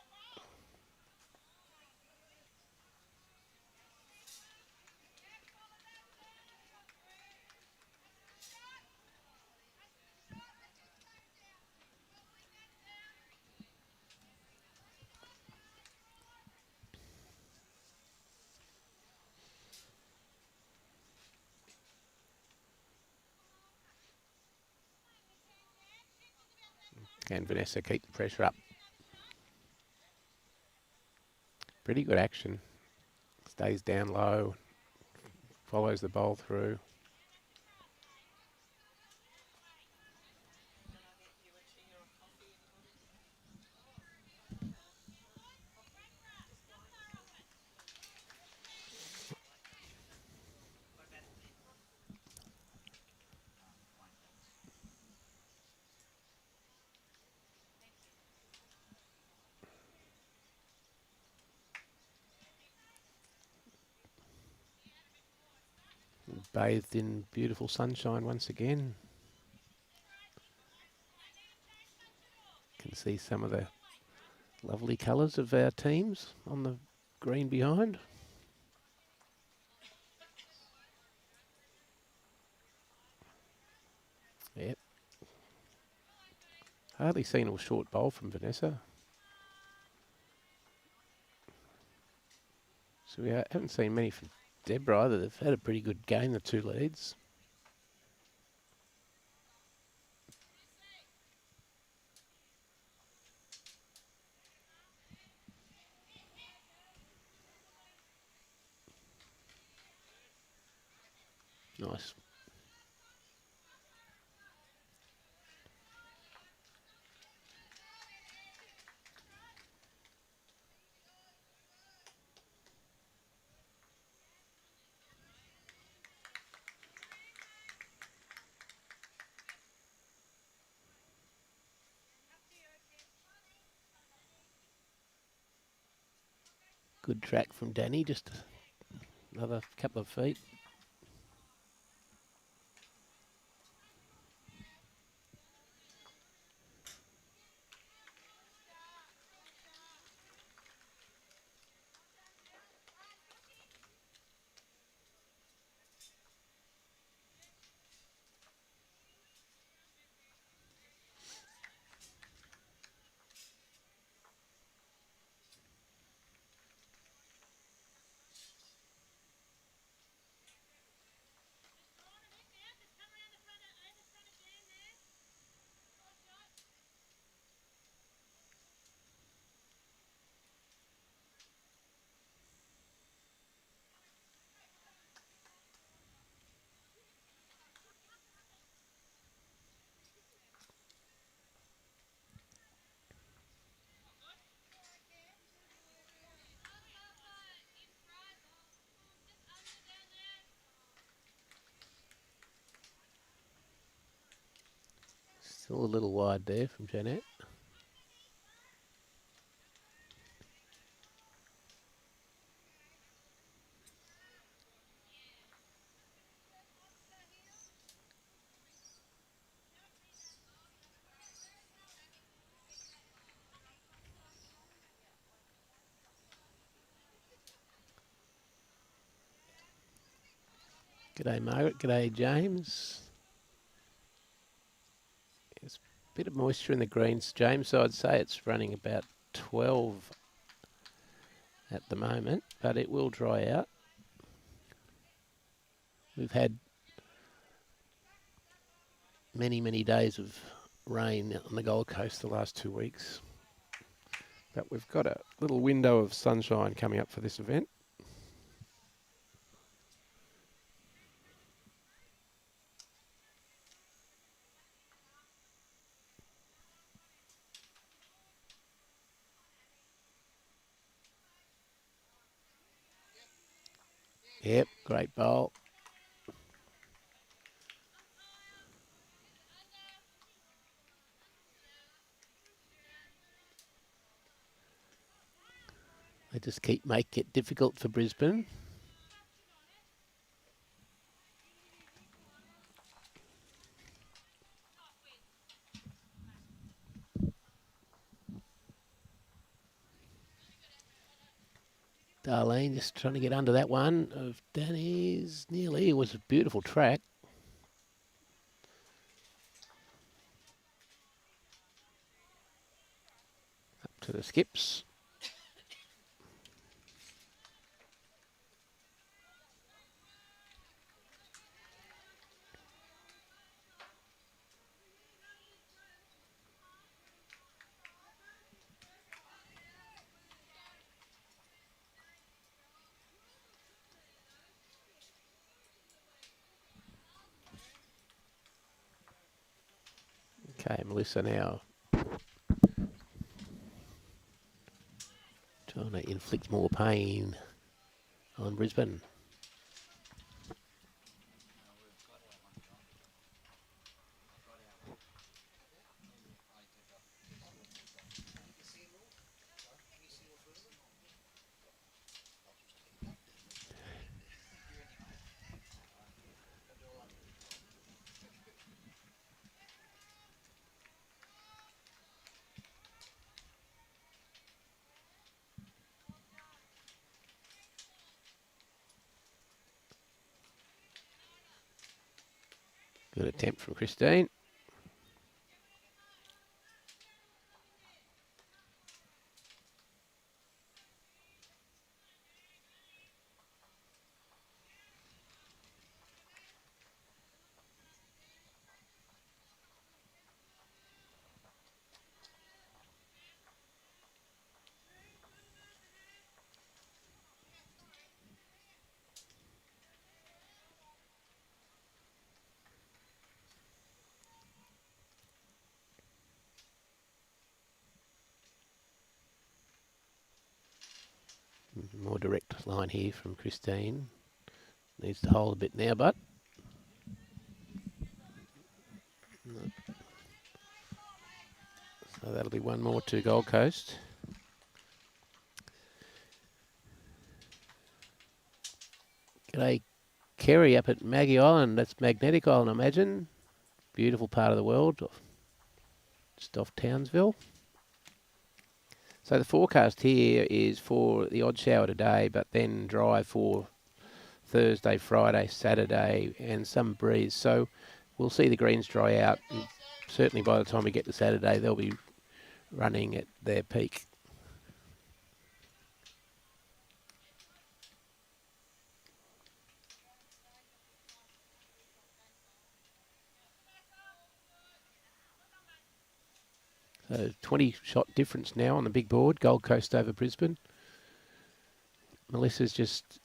A: Can Vanessa keep the pressure up? Pretty good action. Stays down low. Follows the bowl through. Bathed in beautiful sunshine once again. Can see some of the lovely colours of our teams on the green behind. Yep. Hardly seen a short bowl from Vanessa. So we haven't seen many from Deborah either. They've had a pretty good game, the 2 leads. Nice. Good track from Danny, just another couple of feet. Still a little wide there from Janette. G'day Margaret, g'day James. There's a bit of moisture in the greens, James, so I'd say it's running about 12 at the moment, but it will dry out. We've had many days of rain on the Gold Coast the last 2 weeks, but we've got a little window of sunshine coming up for this event. Yep, great bowl. They just keep making it difficult for Brisbane. Darlene just trying to get under that one of Danny's. Nearly. It was a beautiful track. Up to the skips. Okay, Melissa now trying to inflict more pain on Brisbane. Good attempt from Christine. More direct line here from Christine. Needs to hold a bit now, but so that'll be one more to Gold Coast. G'day, Kerry up at Maggie Island. That's Magnetic Island, I imagine. Beautiful part of the world, just off Townsville. So the forecast here is for the odd shower today, but then dry for Thursday, Friday, Saturday, and some breeze. So we'll see the greens dry out. And certainly by the time we get to Saturday, they'll be running at their peak. So 20 shot difference now on the big board, Gold Coast over Brisbane. Melissa's just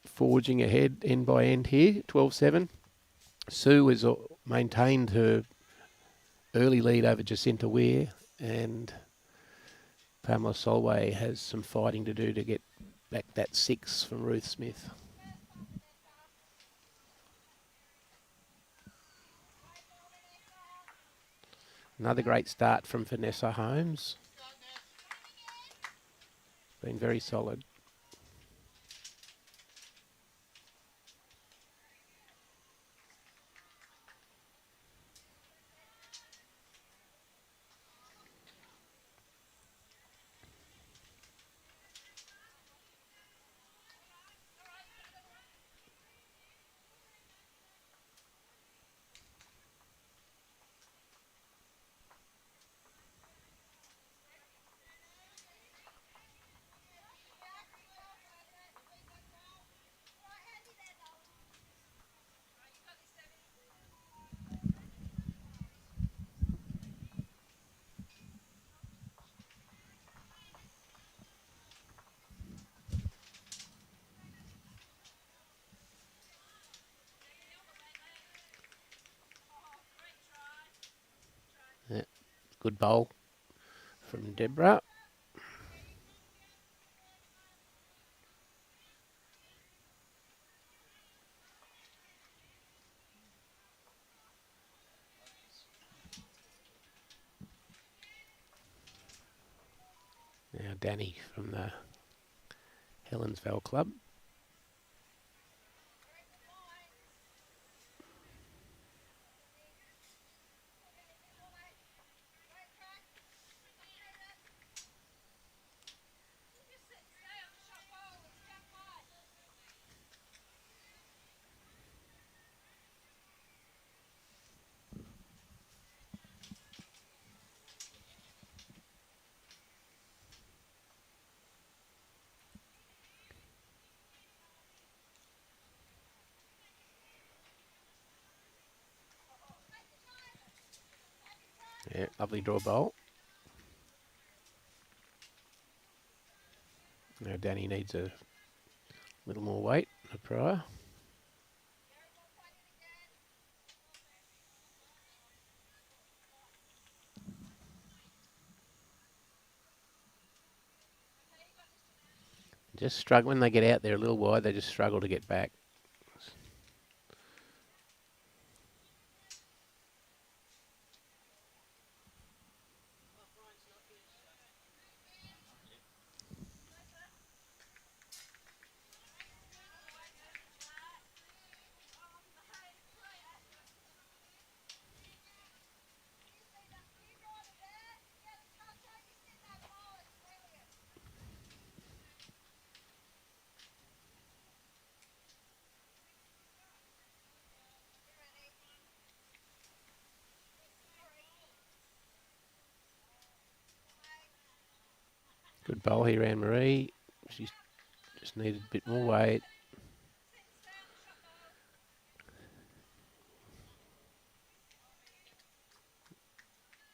A: forging ahead end by end here, 12-7. Sue has maintained her early lead over Jacinta Weir, and Pamela Solway has some fighting to do to get back that 6 from Ruth Smith. Another great start from Vanessa Holmes. Been very solid. Yeah, good bowl from Deborah. Now Danny from the Helensville Club. Yeah, lovely draw bowl. Now Danny needs a little more weight than prior. Just struggle when they get out there a little wide. They just struggle to get back. Good bowl here, Anne-Marie. She's just needed a bit more weight.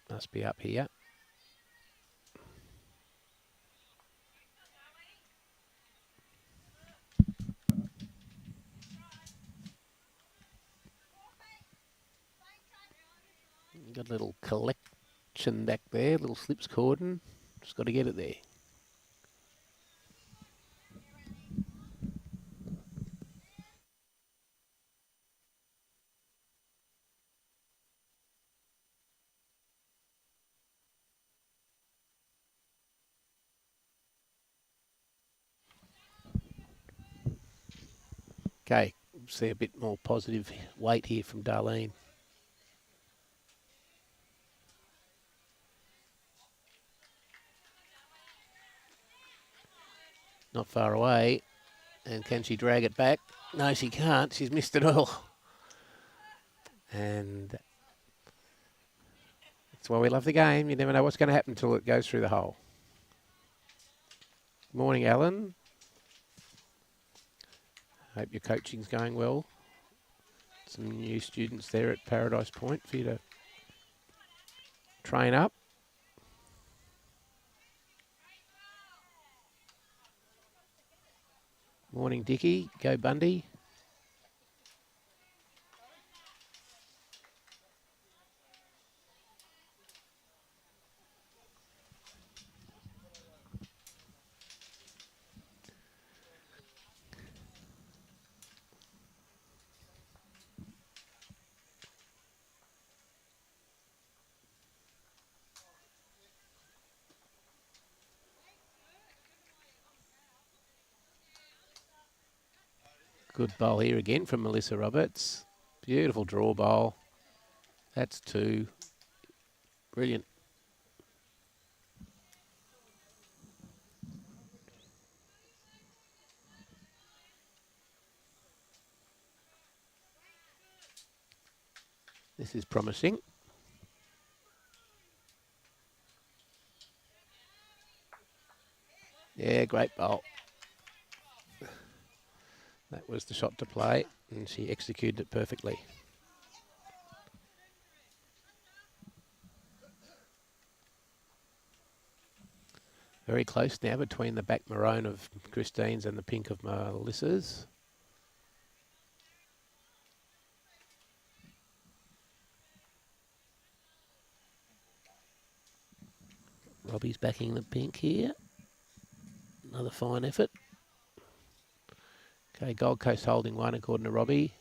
A: Must be up here. Got a little collection back there, little slips cordon. Just got to get it there. Okay, see a bit more positive weight here from Darlene. Not far away. And can she drag it back? No, she can't. She's missed it all. And that's why we love the game. You never know what's going to happen until it goes through the hole. Morning, Alan. Hope your coaching's going well. Some new students there at Paradise Point for you to train up. Morning, Dickie. Go Bundy. Good bowl here again from Melissa Roberts. Beautiful draw bowl. That's 2. Brilliant. This is promising. Yeah, great bowl. That was the shot to play, and she executed it perfectly. Very close now between the back maroon of Christine's and the pink of Melissa's. Robbie's backing the pink here. Another fine effort. Okay, Gold Coast holding 1 according to Robbie.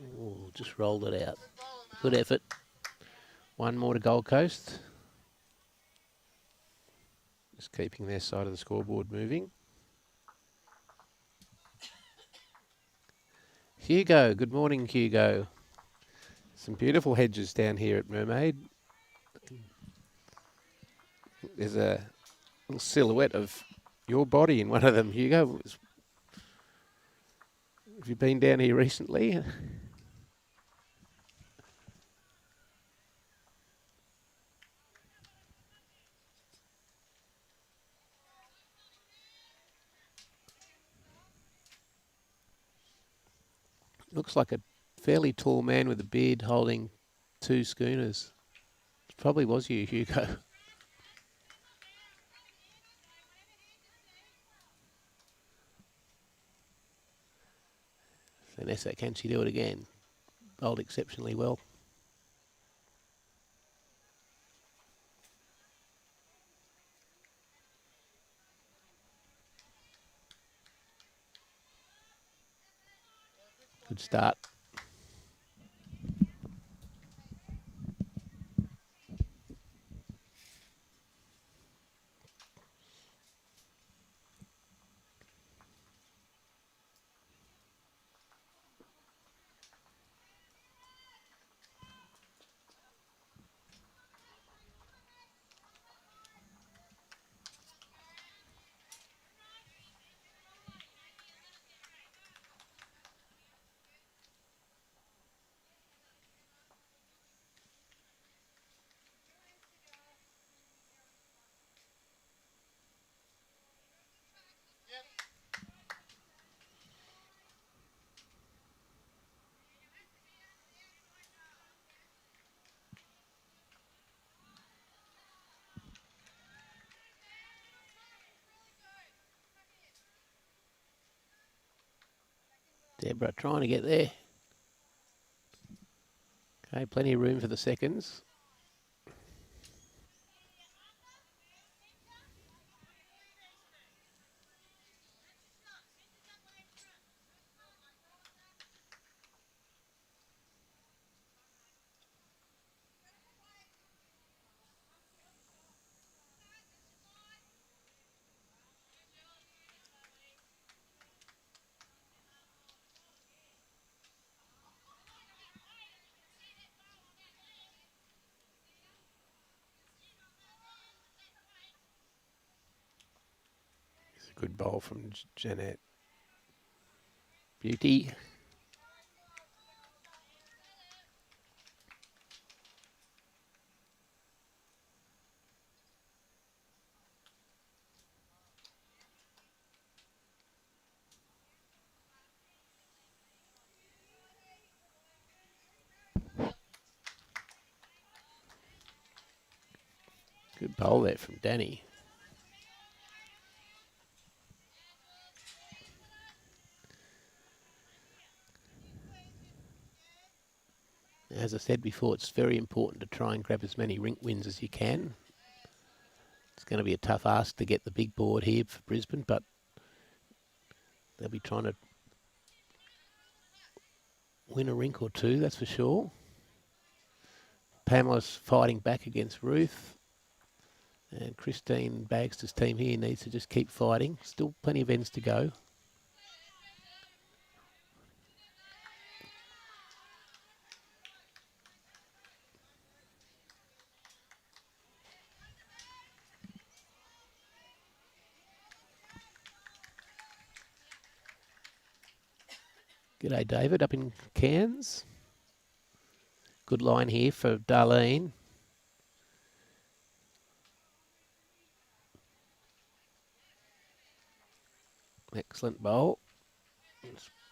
A: Ooh, just rolled it out. Good effort. 1 more to Gold Coast. Just keeping their side of the scoreboard moving. Hugo, good morning, Hugo. Some beautiful hedges down here at Mermaid. There's a little silhouette of your body in one of them, Hugo. Have you been down here recently? Looks like a fairly tall man with a beard holding 2 schooners. It probably was you, Hugo. Vanessa, can she do it again? Bowled exceptionally well. Good start. Deborah trying to get there. Okay, plenty of room for the seconds. It's a good bowl from Janette. Beauty. Good bowl there from Danny. I said before, it's very important to try and grab as many rink wins as you can. It's going to be a tough ask to get the big board here for Brisbane, but they'll be trying to win a rink or two, that's for sure. Pamela's fighting back against Ruth. And Christine Baxter's team here needs to just keep fighting. Still plenty of ends to go. G'day, David, up in Cairns. Good line here for Darlene. Excellent bowl.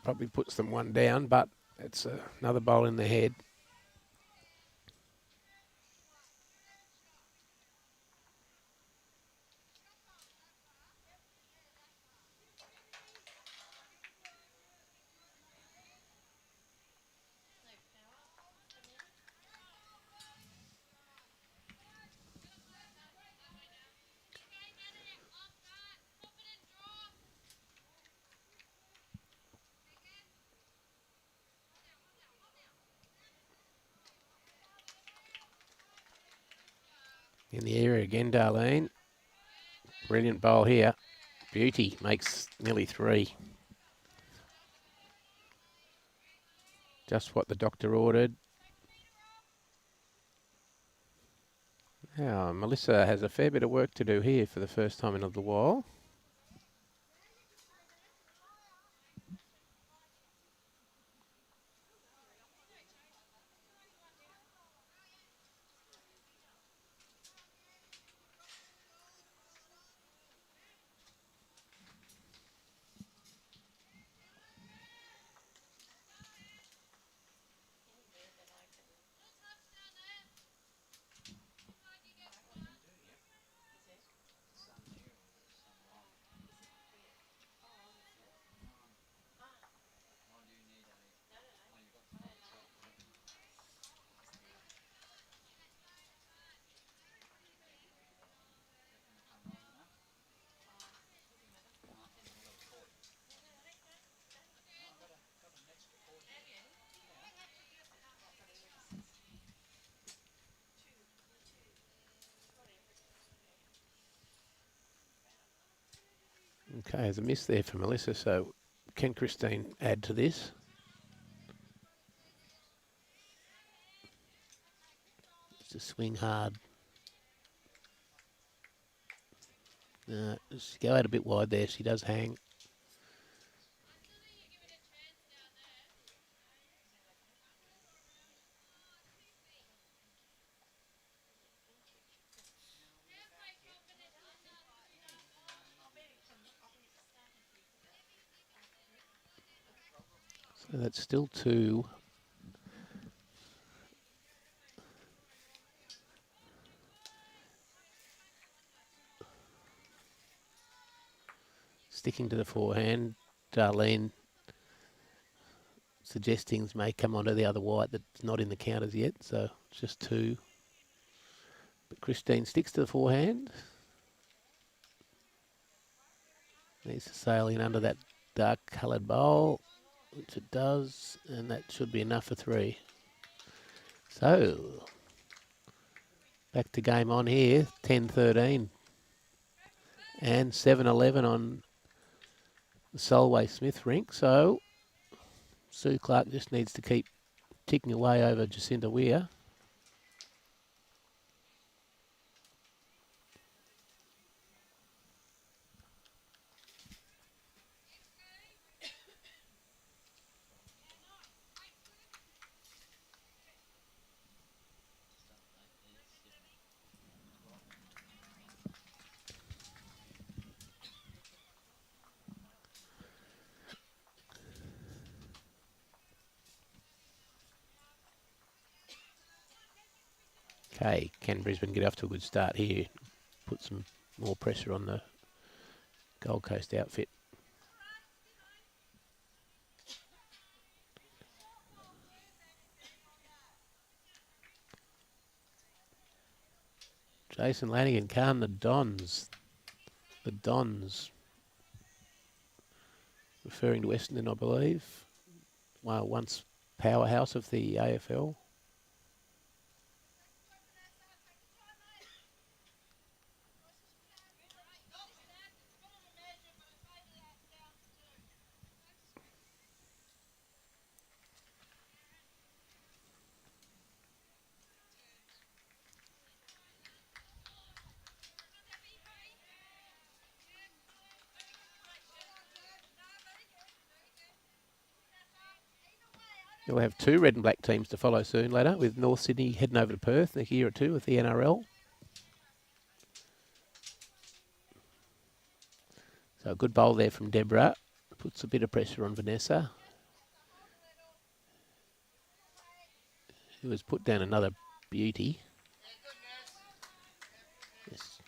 A: Probably puts them one down, but it's another bowl in the head. In the area again, Darlene. Brilliant bowl here. Beauty makes nearly 3. Just what the doctor ordered. Now, Melissa has a fair bit of work to do here for the first time in a little while. Okay, there's a miss there for Melissa, so can Christine add to this? Just swing hard. Just go out a bit wide there. She does hang. So that's still 2. Sticking to the forehand. Darlene suggesting may come onto the other white that's not in the counters yet, so it's just 2. But Christine sticks to the forehand. Needs to sail in under that dark coloured bowl, which it does, and that should be enough for 3. So, back to game on here, 10-13. And 7-11 on the Solway Smith rink. So, Sue Clark just needs to keep ticking away over Jacinta Weir. Okay, can Brisbane get off to a good start here? Put some more pressure on the Gold Coast outfit. Jason Lanigan, Khan, the Dons. The Dons. Referring to Essendon, I believe. Well, once powerhouse of the AFL. You'll have two red and black teams to follow soon later, with North Sydney heading over to Perth in a year or two with the NRL. So a good bowl there from Deborah. Puts a bit of pressure on Vanessa, who has put down another beauty. Yes.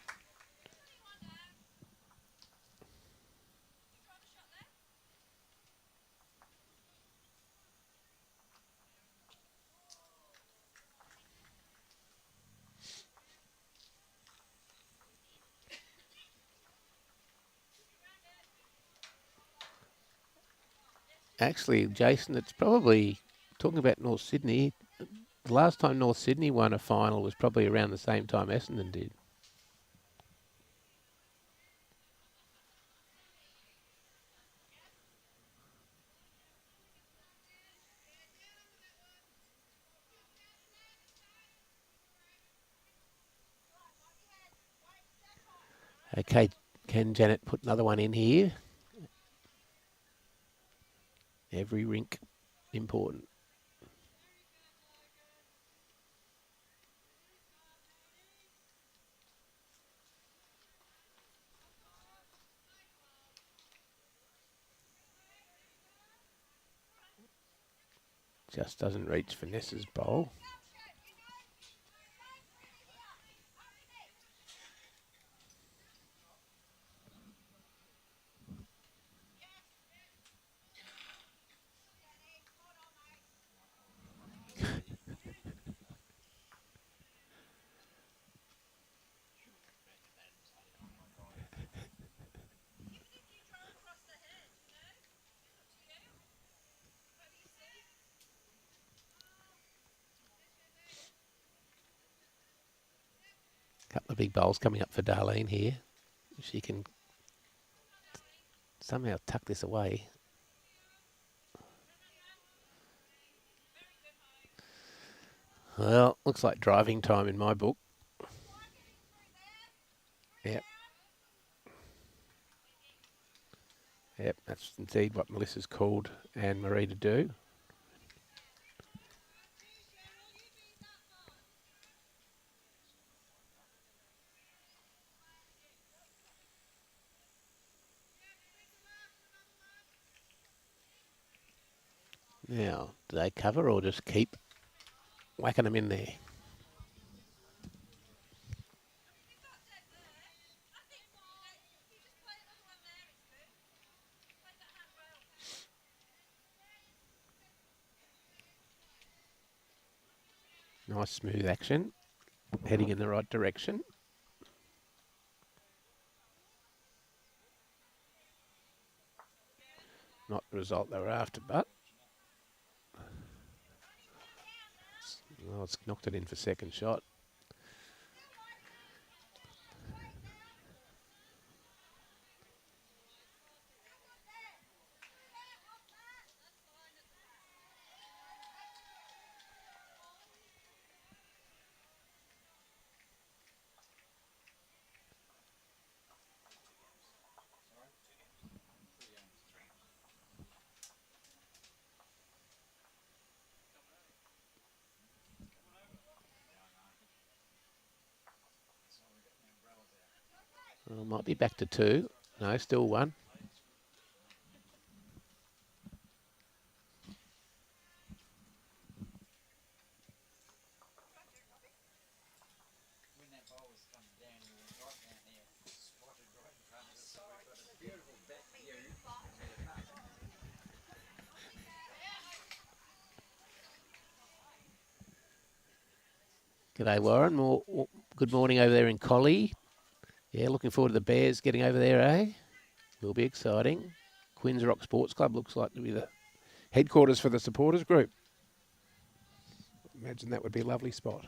A: Actually, Jason, it's probably, talking about North Sydney, the last time North Sydney won a final was probably around the same time Essendon did. Okay, can Janette put another one in here? Every rink important. Just doesn't reach Vanessa's bowl. Couple of big bowls coming up for Darlene here. If she can somehow tuck this away. Well, looks like driving time in my book. Yep. Yep, that's indeed what Melissa's called Anne-Marie to do. Now, do they cover or just keep whacking them in there? Nice smooth action, heading in the right direction. Not the result they were after, but well, it's knocked it in for second shot. Well, might be back to two. No, still one. G'day, Warren. Good morning over there in Collie. Yeah, looking forward to the Bears getting over there, eh? Will be exciting. Quinns Rock Sports Club looks like to be the headquarters for the supporters group. Imagine that would be a lovely spot.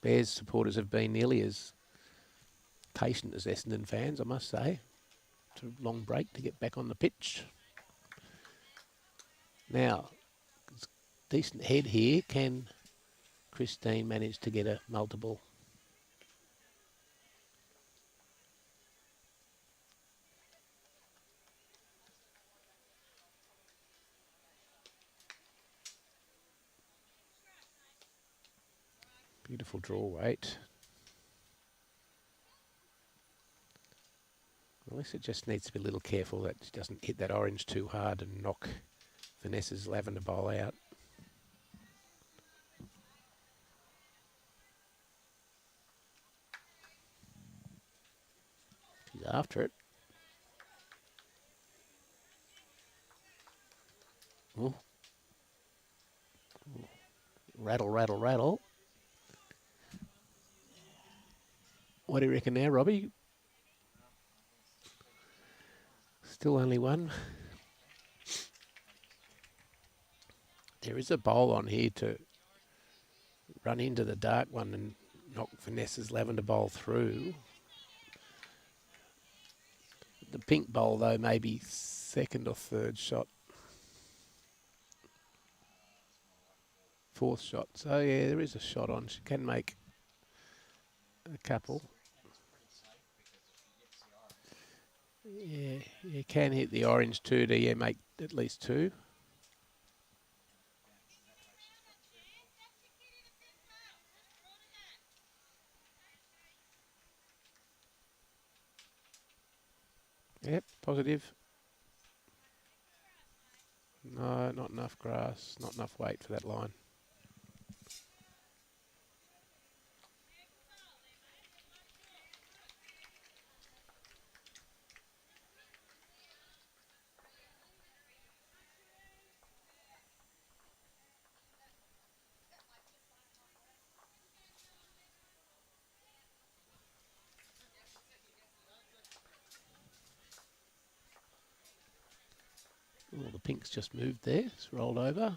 A: Bears supporters have been nearly as patient as Essendon fans, I must say. It's a long break to get back on the pitch. Now, decent head here. Can Christine manage to get a multiple? Beautiful draw weight. Melissa just needs to be a little careful that she doesn't hit that orange too hard and knock Vanessa's lavender bowl out. She's after it. Ooh. Rattle, rattle, rattle. What do you reckon now, Robbie? Still only one. There is a bowl on here to run into the dark one and knock Vanessa's lavender bowl through. The pink bowl, though, may be second or third shot. Fourth shot. So, yeah, there is a shot on. She can make a couple. Yeah, you can hit the orange too to make at least two. Yep, positive. No, not enough grass, not enough weight for that line. Oh, the pink's just moved there. It's rolled over.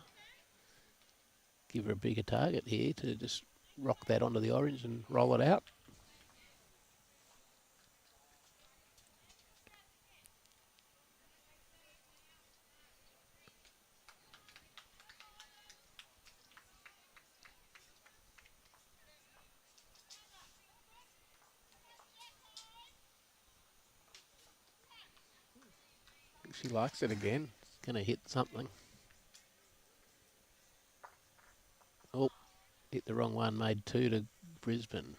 A: Give her a bigger target here to just rock that onto the orange and roll it out. She likes it again. It's going to hit something. Oh, hit the wrong one. Made two to Brisbane.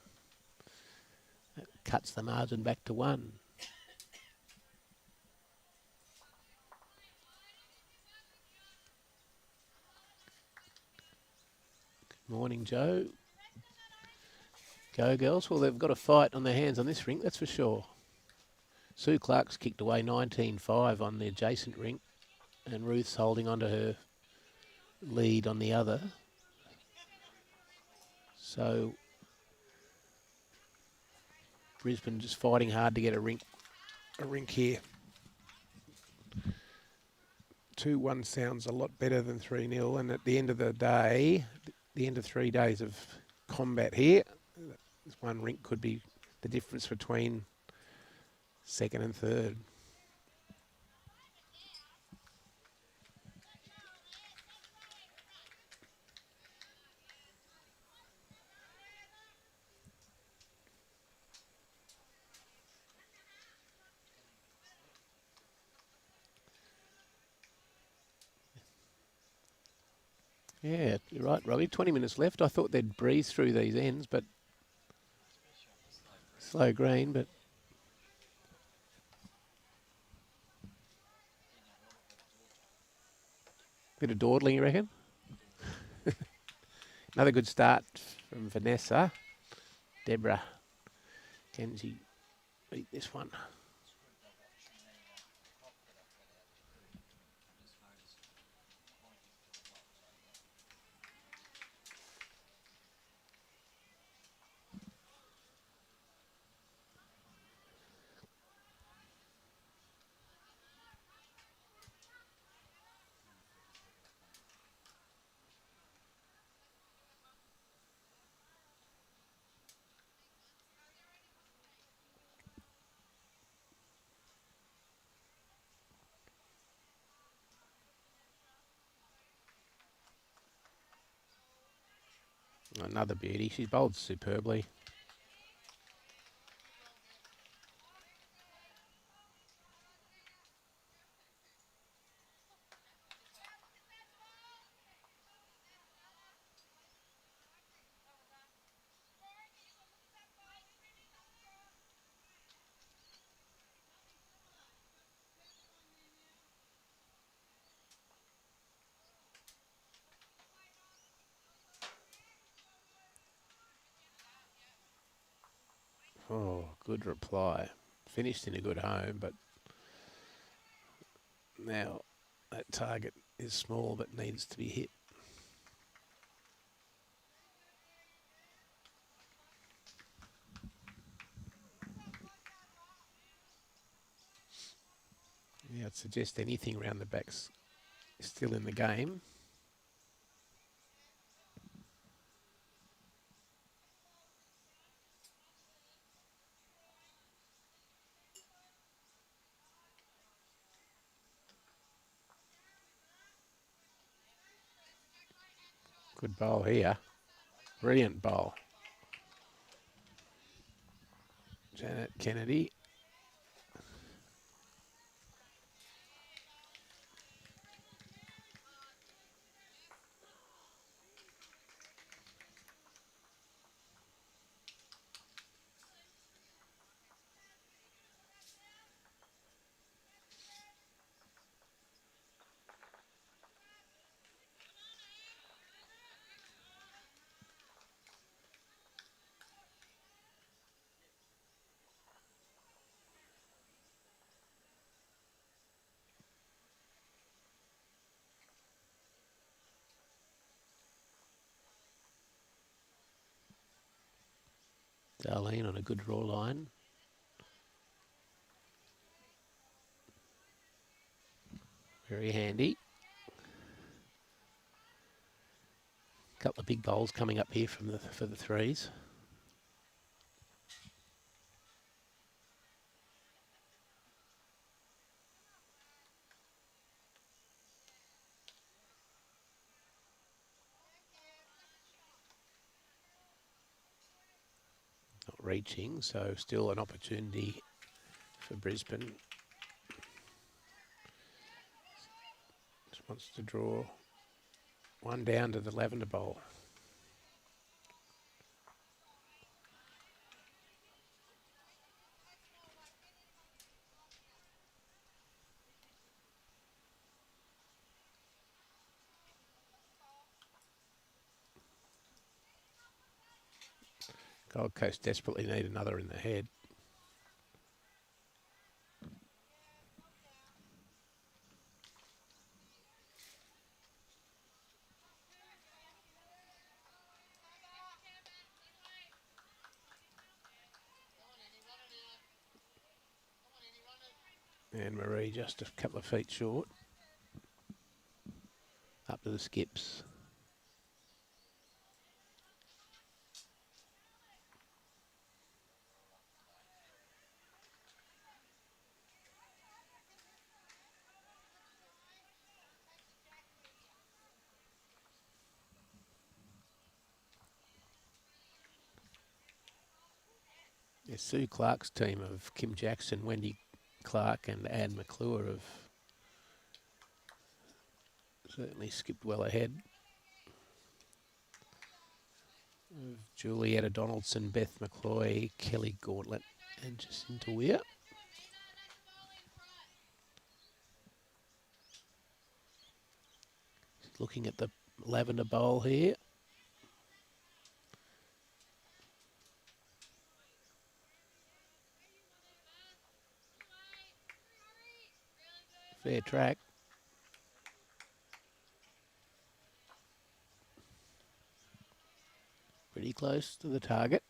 A: That cuts the margin back to one. Good morning, Joe. Go, girls. Well, they've got a fight on their hands on this rink, that's for sure. Sue Clark's kicked away 19-5 on the adjacent rink, and Ruth's holding onto her lead on the other. So Brisbane just fighting hard to get a rink here. 2-1 sounds a lot better than 3-0, and at the end of the day, the end of 3 days of combat here, this one rink could be the difference between second and third. Yeah, you're right, Robbie. 20 minutes left. I thought they'd breeze through these ends, but slow green, but bit of dawdling, you reckon? Another good start from Vanessa. Deborah, can she beat this one? Another beauty. She's bowled superbly. Oh, good reply. Finished in a good home, but now that target is small but needs to be hit. Yeah, I'd suggest anything around the back's still in the game. Good bowl here. Brilliant bowl. Janette Kennedy. Darlene on a good raw line. Very handy. Couple of big bowls coming up here for the threes. Not reaching, so still an opportunity for Brisbane. Just wants to draw one down to the lavender bowl. Gold Coast desperately need another in the head. And Marie just a couple of feet short. Up to the skips. Yeah, Sue Clark's team of Kim Jackson, Wendy Clark and Anne McClure have certainly skipped well ahead of Julietta Donaldson, Beth McCloy, Kelly Gauntlet and Jacinta Weir. Looking at the lavender bowl here. Fair track. Pretty close to the target.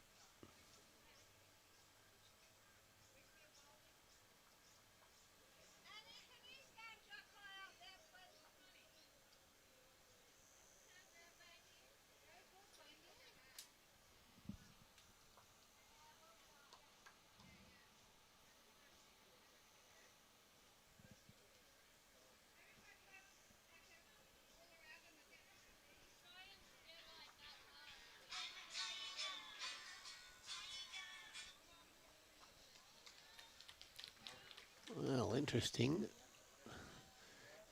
A: interesting.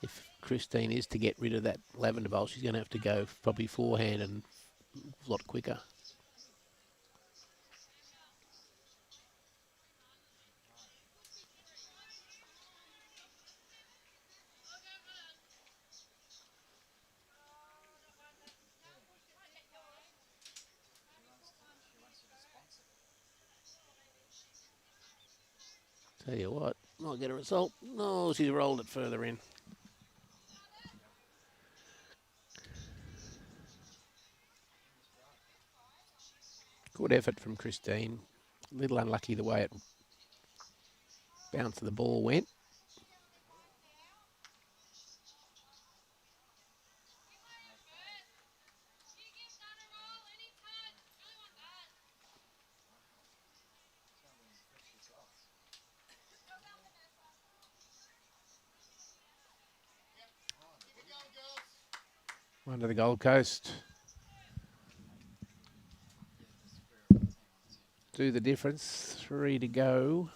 A: If Christine is to get rid of that lavender bowl, she's going to have to go probably forehand and a lot quicker. Tell you what, might get a result. No, she's rolled it further in. Good effort from Christine. A little unlucky the way it bounced the ball went. One to the Gold Coast. Do the difference. 3 to go.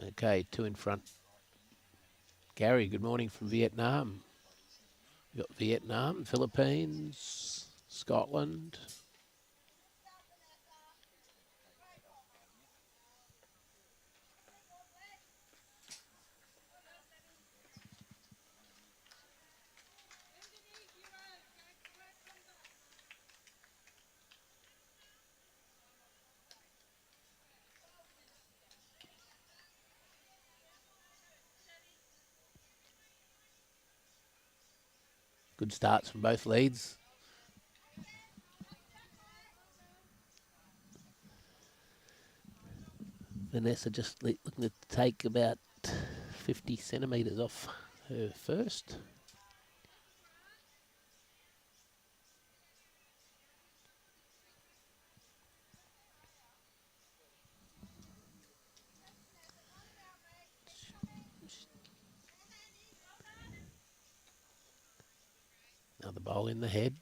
A: Okay, 2 in front. Gary, good morning from Vietnam. We've got Vietnam, Philippines, Scotland. Good starts from both leads. Vanessa just looking to take about 50 centimetres off her first. Another bowl in the head.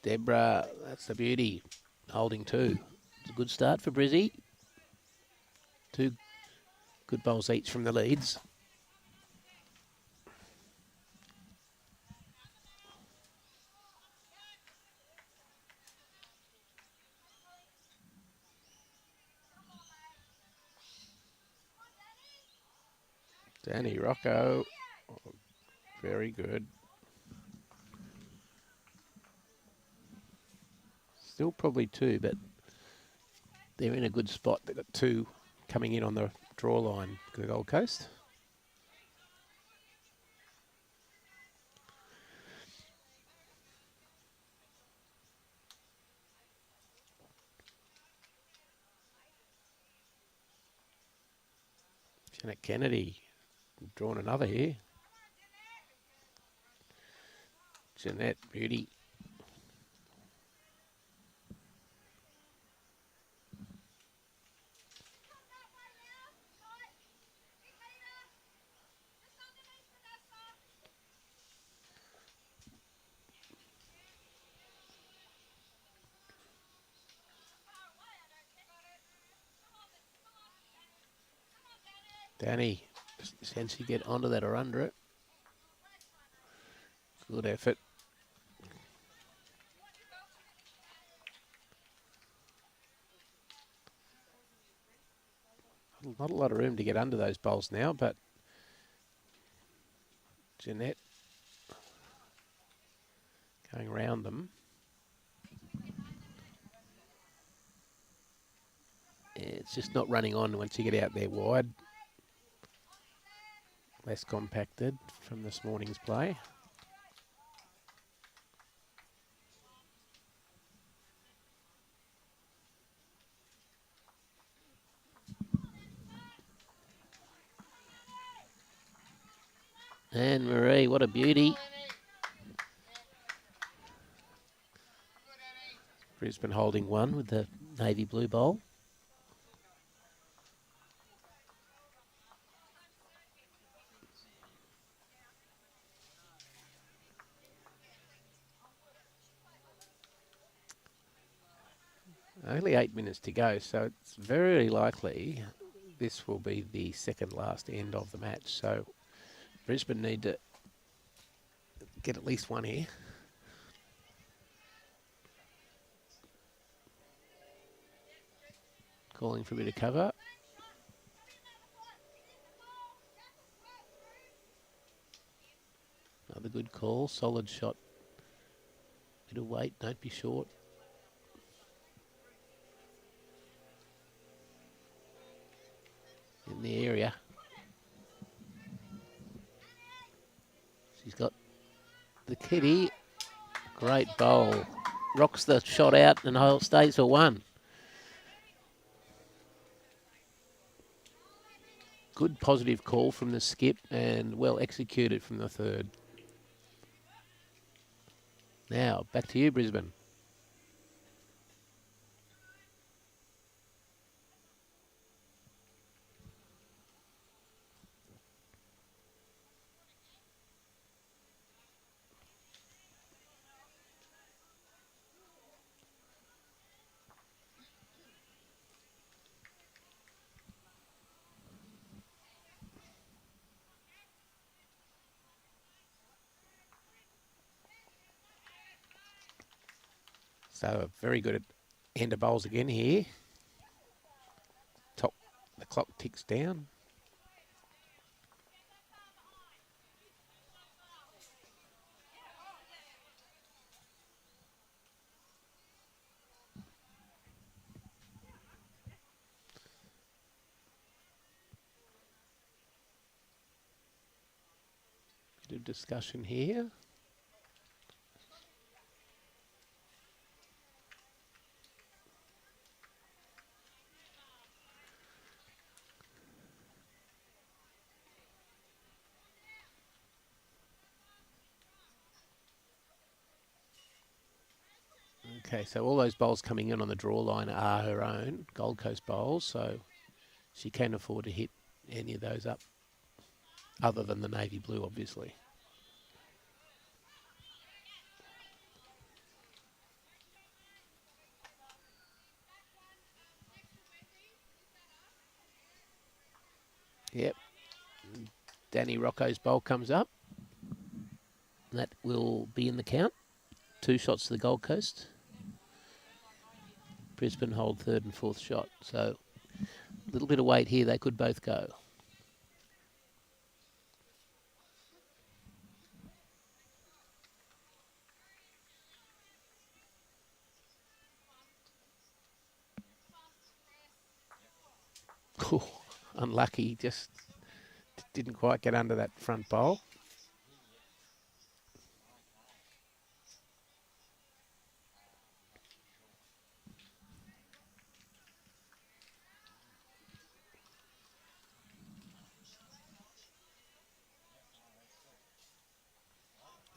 A: Deborah, that's the beauty. Holding 2. It's a good start for Brizzy. 2 good bowls each from the leads. Danny, Rocco. Oh, very good. Still probably 2, but they're in a good spot. They've got 2 coming in on the draw line for the Gold Coast. Janette Kennedy, drawn another here. Janette, beauty. Danny, can she get onto that or under it? Good effort. Not a lot of room to get under those bowls now, but Janette going around them. It's just not running on once you get out there wide. Less compacted from this morning's play. And Marie, what a beauty. Brisbane holding one with the navy blue bowl. Only 8 minutes to go, so it's very likely this will be the second last end of the match. So Brisbane need to get at least one here. Calling for a bit of cover. Another good call, solid shot. Bit of weight, don't be short. In the area. She's got the kitty. Great bowl. Rocks the shot out and stays for one. Good positive call from the skip and well executed from the third. Now, back to you, Brisbane. So very good at end of bowls again here. The clock ticks down. Bit of discussion here. Okay, so all those bowls coming in on the draw line are her own Gold Coast bowls, so she can afford to hit any of those up, other than the navy blue, obviously. Yep. Danny Rocco's bowl comes up. That will be in the count. 2 shots to the Gold Coast. Brisbane hold third and fourth shot. So a little bit of weight here. They could both go. Oh, unlucky. Just didn't quite get under that front bowl.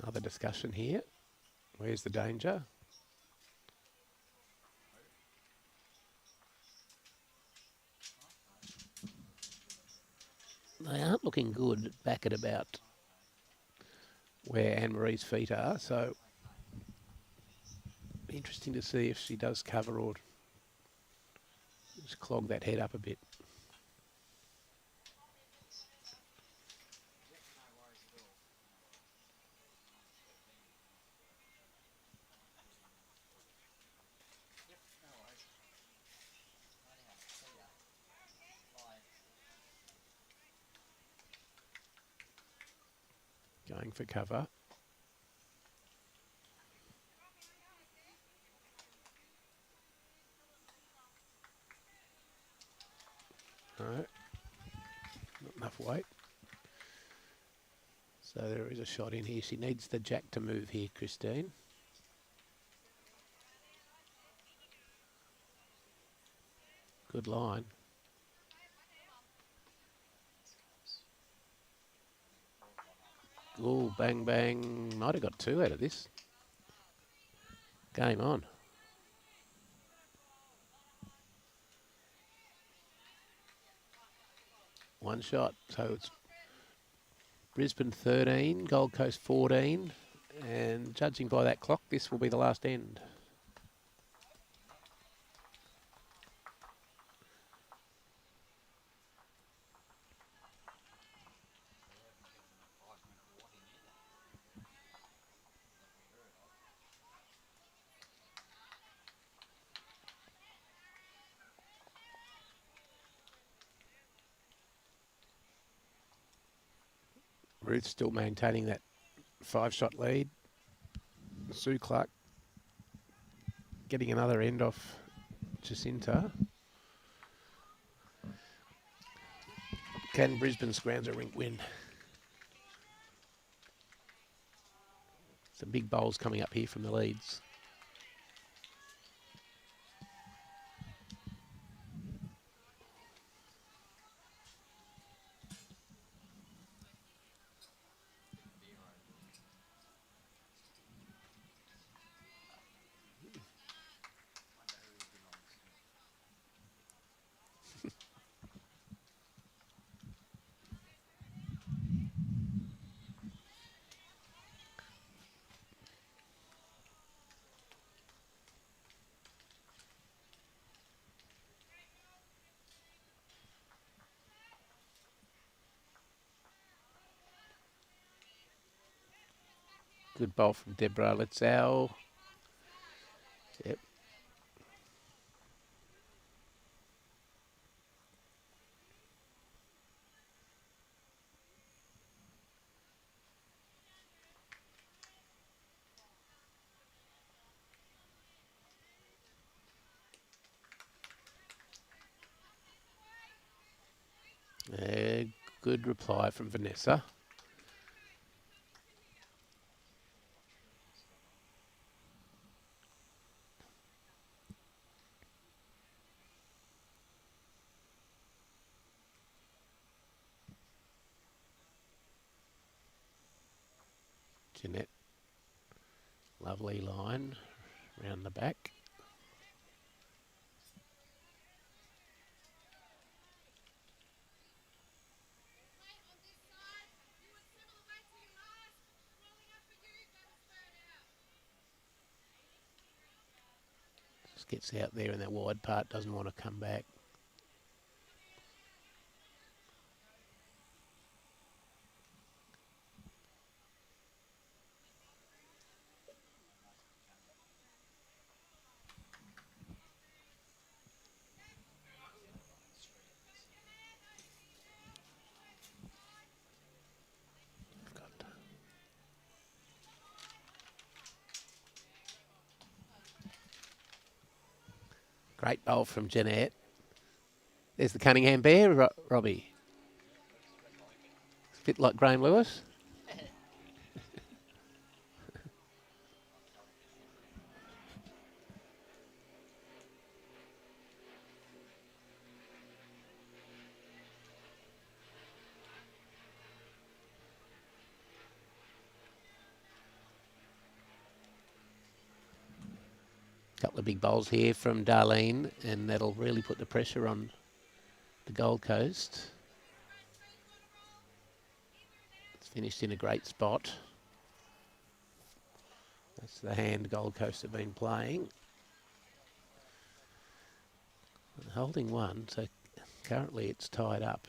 A: Another discussion here. Where's the danger? They aren't looking good back at about where Anne-Marie's feet are, so interesting to see if she does cover or just clog that head up a bit. Going for cover. No, not enough weight. So there is a shot in here. She needs the jack to move here, Christine. Good line. Oh, bang, bang. Might have got two out of this. Game on. One shot. So it's Brisbane 13, Gold Coast 14. And judging by that clock, this will be the last end. Ruth still maintaining that 5-shot lead. Sue Clark getting another end off Jacinta. Can Brisbane Scrounds Rink win? Some big bowls coming up here from the leads. Good bowl from Deborah. Litzow. Yep. Good reply from Vanessa. Janette. Lovely line round the back. Just gets out there in that wide part, doesn't want to come back. Great bowl from Janette. There's the Cunningham Bear, Robbie. It's a bit like Graham Lewis. Couple of big bowls here from Darlene, and that'll really put the pressure on the Gold Coast. It's finished in a great spot. That's the hand Gold Coast have been playing. Holding one, so currently it's tied up.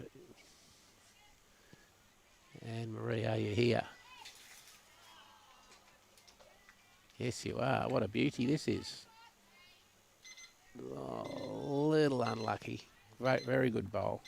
A: And Marie, are you here? Yes, you are. What a beauty this is. Oh, little unlucky. Very good bowl.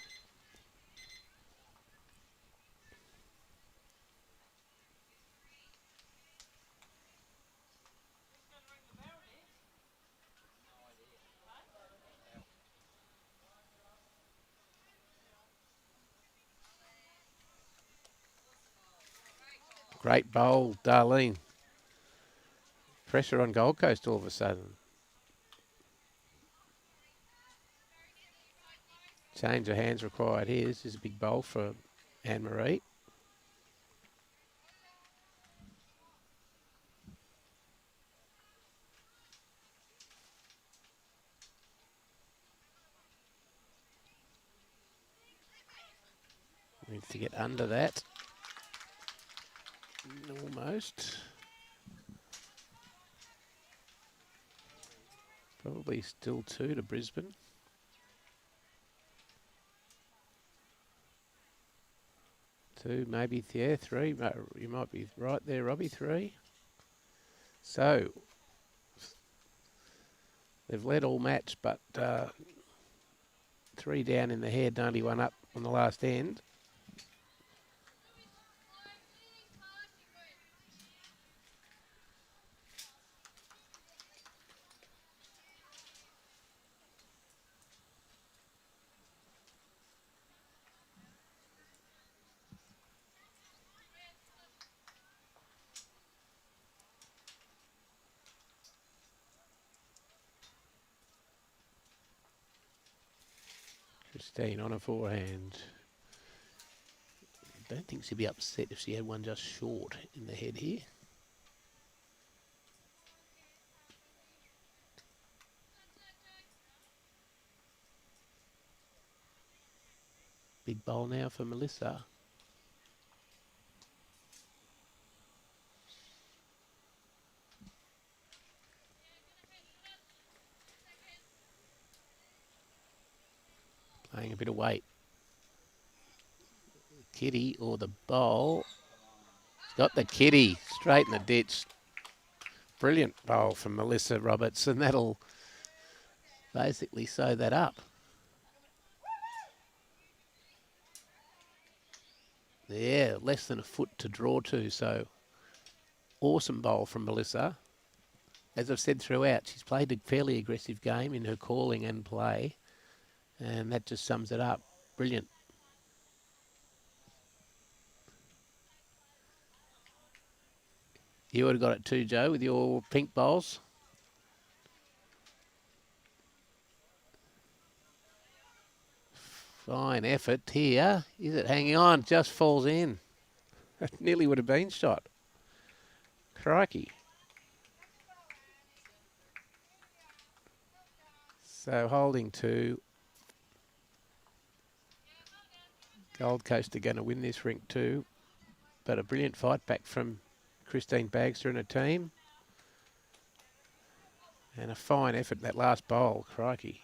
A: Great bowl, Darlene. Pressure on Gold Coast all of a sudden. Change of hands required here. This is a big bowl for Anne-Marie. Needs to get under that. Almost. Probably still 2 to Brisbane. Two, maybe, yeah, 3. You might be right there, Robbie, 3. So, they've led all match, but 3 down in the head, only 1 up on the last end. Christine on a forehand. I don't think she'd be upset if she had one just short in the head here. Big bowl now for Melissa. Playing a bit of weight. Kitty or the bowl. He's got the kitty straight in the ditch. Brilliant bowl from Melissa Roberts, and that'll basically sew that up. Yeah, less than a foot to draw to, so awesome bowl from Melissa. As I've said throughout, she's played a fairly aggressive game in her calling and play, and that just sums it up. Brilliant. You would have got it too, Joe, with your pink bowls. Fine effort here. Is it hanging on? Just falls in. It nearly would have been shot. Crikey. So holding 2. Gold Coast are going to win this rink too. But a brilliant fight back from Christine Baxter and her team. And a fine effort that last bowl. Crikey.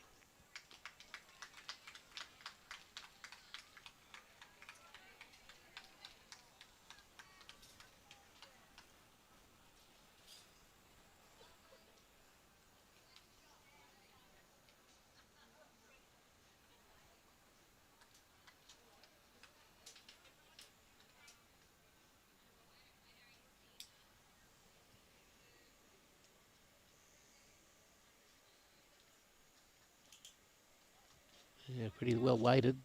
A: Yeah, pretty well weighted.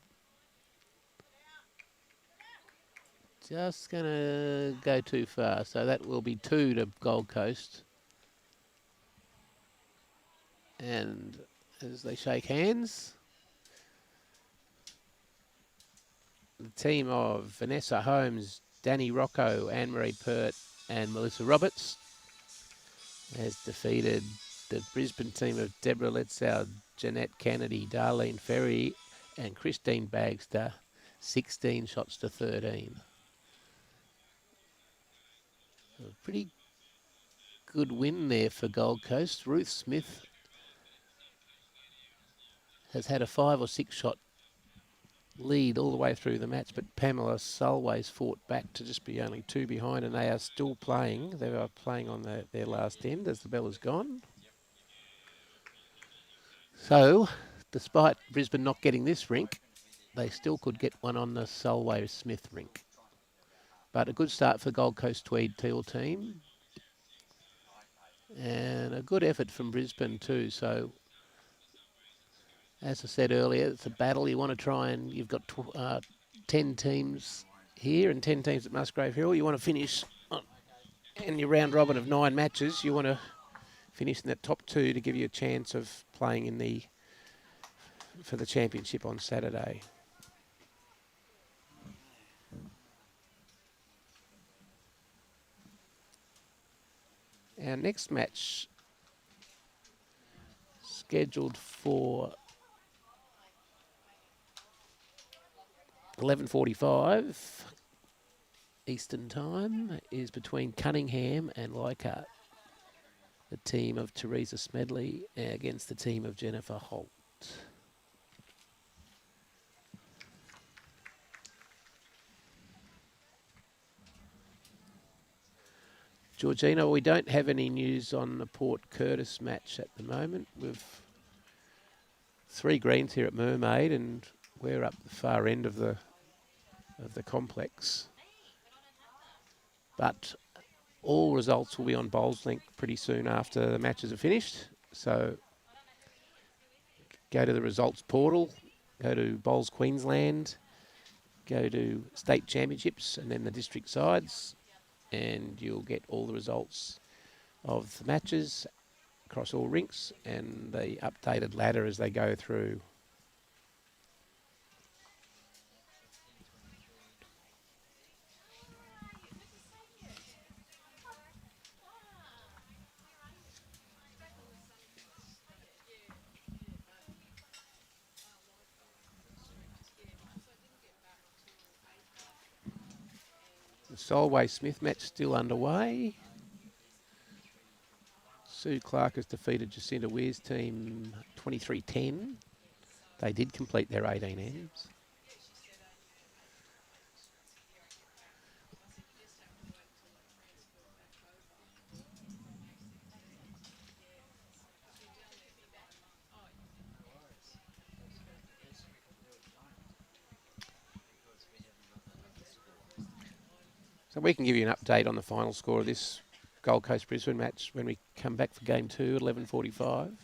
A: Just going to go too far. So that will be 2 to Gold Coast. And as they shake hands, the team of Vanessa, Holmes, Danny, Rocco, Anne-Marie Peart and Melissa Roberts has defeated the Brisbane team of Deborah, Litzow, Janette, Kennedy, Darlene, Ferry and Christine Baxter, 16 shots to 13. A pretty good win there for Gold Coast. Ruth Smith has had a 5 or 6 shot lead all the way through the match, but Pamela Solways fought back to just be only 2 behind, and they are still playing. They are playing on their last end as the bell has gone. So, despite Brisbane not getting this rink, they still could get one on the Solway-Smith rink. But a good start for Gold Coast-Tweed TEAL team. And a good effort from Brisbane too. So, as I said earlier, it's a battle. You want to try and you've got 10 teams here and 10 teams at Musgrave Hill. You want to finish and your round robin of 9 matches, you want to finish in that top 2 to give you a chance of playing in for the championship on Saturday. Our next match scheduled for 11:45 Eastern Time is between Cunningham and Leichhardt, the team of Teresa Smedley against the team of Jennifer Holt. Georgina, we don't have any news on the Port Curtis match at the moment. We've 3 greens here at Mermaid, and we're up the far end of the complex. But all results will be on Bowls Link pretty soon after the matches are finished. So go to the results portal, go to Bowls Queensland, go to State Championships and then the district sides, and you'll get all the results of the matches across all rinks and the updated ladder as they go through. The Solway Smith match still underway. Sue Clark has defeated Jacinta Weir's team 23-10. They did complete their 18 ends. So we can give you an update on the final score of this Gold Coast Brisbane match when we come back for game 2 at 11:45.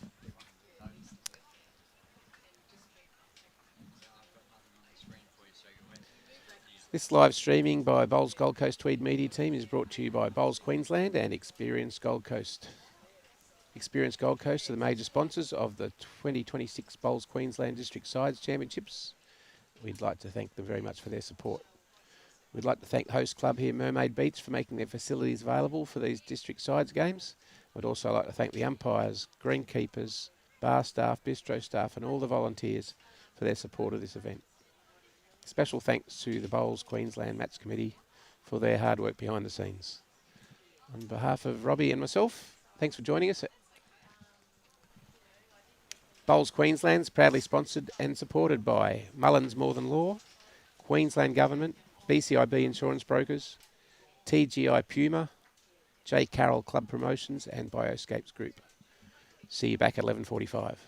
A: This live streaming by Bowls Gold Coast Tweed Media Team is brought to you by Bowls Queensland and Experience Gold Coast. Experience Gold Coast are the major sponsors of the 2026 Bowls Queensland District Sides Championships. We'd like to thank them very much for their support. We'd like to thank the host club here, Mermaid Beach, for making their facilities available for these district sides games. We'd also like to thank the umpires, greenkeepers, bar staff, bistro staff and all the volunteers for their support of this event. Special thanks to the Bowls Queensland Match Committee for their hard work behind the scenes. On behalf of Robbie and myself, thanks for joining us. Bowls Queensland's proudly sponsored and supported by Mullins More Than Law, Queensland Government, BCIB Insurance Brokers, TGI Puma, J. Carroll Club Promotions and Bioscapes Group. See you back at 11:45.